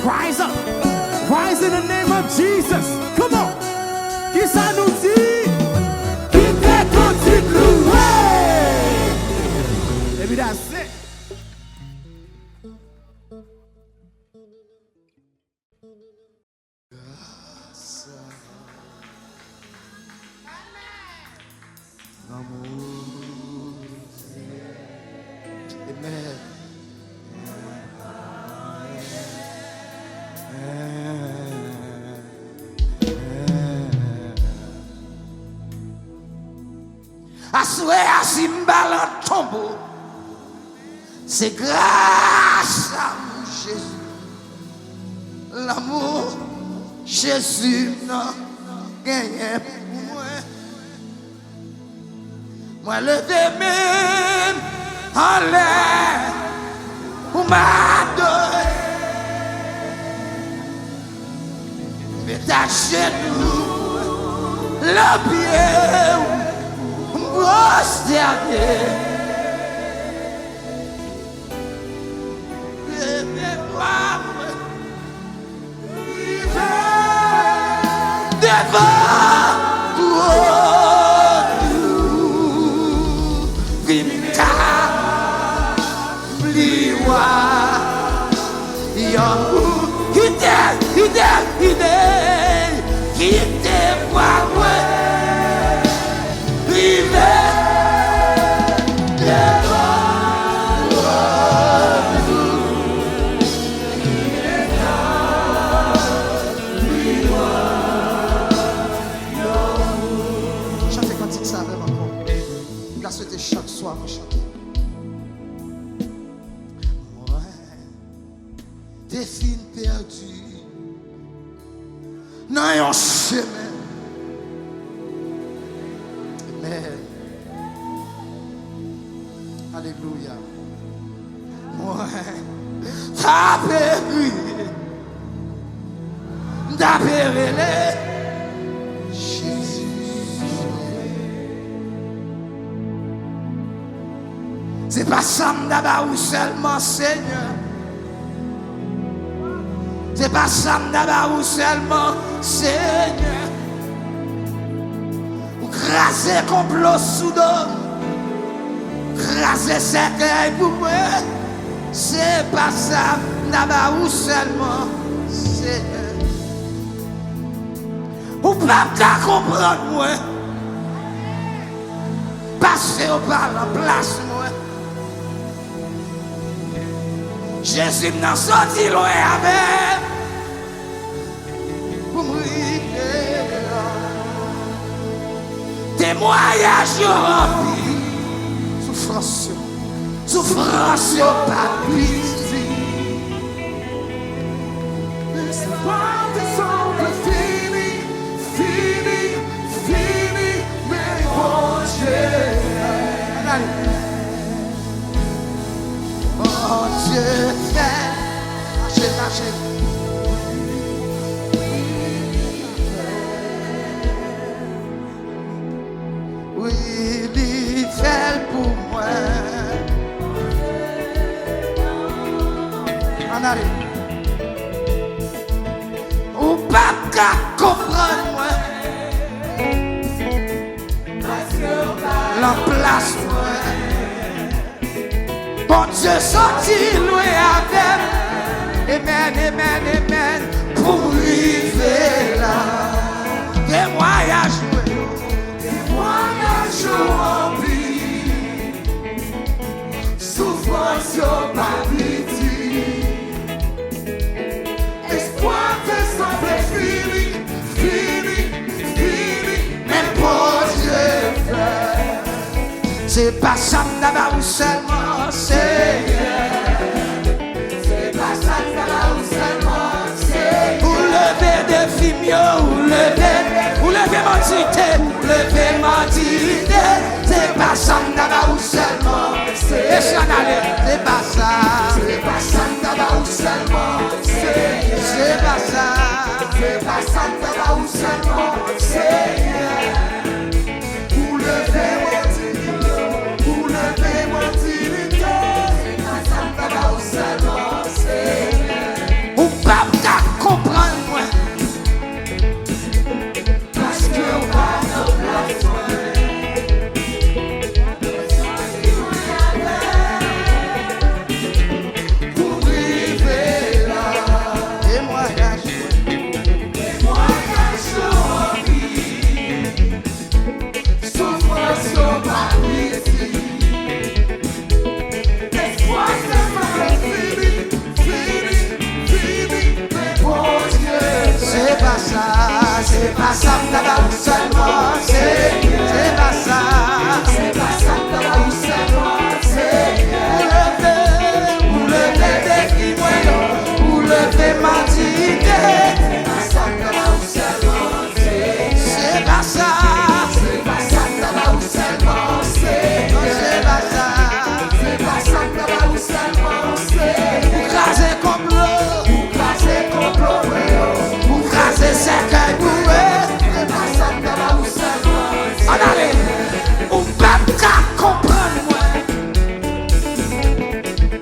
Rise up. Rise in the name of Jesus. Come on. Qui ça nous dit? Qui t'est continue? Maybe that's it. Asoué à Simbal en tombeau, c'est grâce à Jésus. L'amour, Jésus n'a gagné pour moi. Moi, levé même en l'air pour m'adorer. Mais ta genou, le pied. Prosterné, devant nous, vita, bliwa, yahoo, quitte moi. Chantez cantique ça avec moi. La souhaiter chaque soir vous chantez. Moi, des filles perdues dans un chemin. Amen. Alléluia. Moi, t'as péri, t'as péri, Jésus. C'est pas ça m'daba ou seulement Seigneur. C'est pas ça m'daba ou seulement Seigneur. Ou craser complot sous d'eau. Craser cercueil pour moi. C'est pas ça m'daba ou seulement Seigneur. Ou pas qu'à comprendre moi. Passer au par la place moi. Jésus m'a sorti loin avec. Pour mourir. Témoignage rempli. Souffrance. Souffrance pas pitié. L'espoir te semble fini, fini, fini, mais bon Dieu. Mon Dieu fait. Lâchez. Oui, il fait pour moi. En arrière. Ou pas qu'à comprendre moi. La place moi. Bon Dieu sorti loin avec. Amen, amen, amen. Pour arriver là. Témoignage moi. Témoignage rempli, souffrance pas pitié. Espoir te semble fini, fini, fini, Mais pour Dieu fait. C'est pas ça d'abord ou seulement Seigneur. c'est pas ça que ça va ou seulement c'est. Ou lever des fimiaux, ou lever mentité, lever mentité. C'est pas ça d'abord ou seulement. Et si on allait, c'est pas ça. C'est pas ça que ça va ou seulement c'est. C'est pas ça. C'est pas ça que ça va ou seulement c'est. Pour lever mon dignité, c'est pas ça que ça va ou seulement c'est. Ou pas qu'à comprendre moi. Parce que on va nos places. Pour arriver là, Témoignage. témoignage rempli, souffrance pas pitié. Espoir te semble fini, fini, fini, mais bon Dieu C'est pas ça d'abord ou seulement c'est pas ça. c'est pas ça que ça va ou seulement c'est. Ou lever des fimoyons, ou lever mentité. C'est pas ça que ça va ou seulement c'est. C'est pas ça. C'est pas ça que ça va ou seulement c'est. C'est pas ça. C'est pas ça que ça va ou seulement c'est. Ou craser complot, Craser complot, ou craser cercueil pour eux. c'est pas ça que ça va ou seulement c'est. En allez, ou pas qu'à comprendre moi.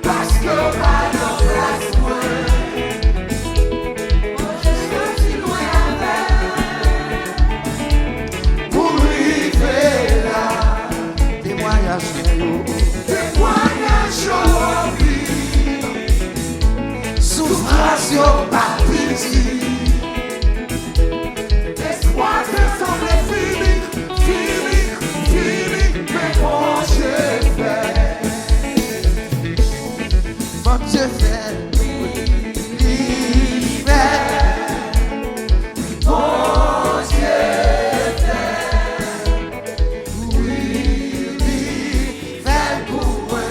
Parce que on va nos places, moi. Je suis loin avec. Pour arriver là. Témoignage. Témoignage rempli, Souffrance pas pitié. espoir te semble fini, fini, fini, mais bon Dieu fait. Bon Dieu fait. Il fait. Bon Dieu Il fait pour moi.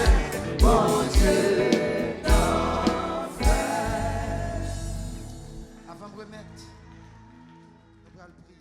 bon Dieu. Avant de remettre, on va le prier.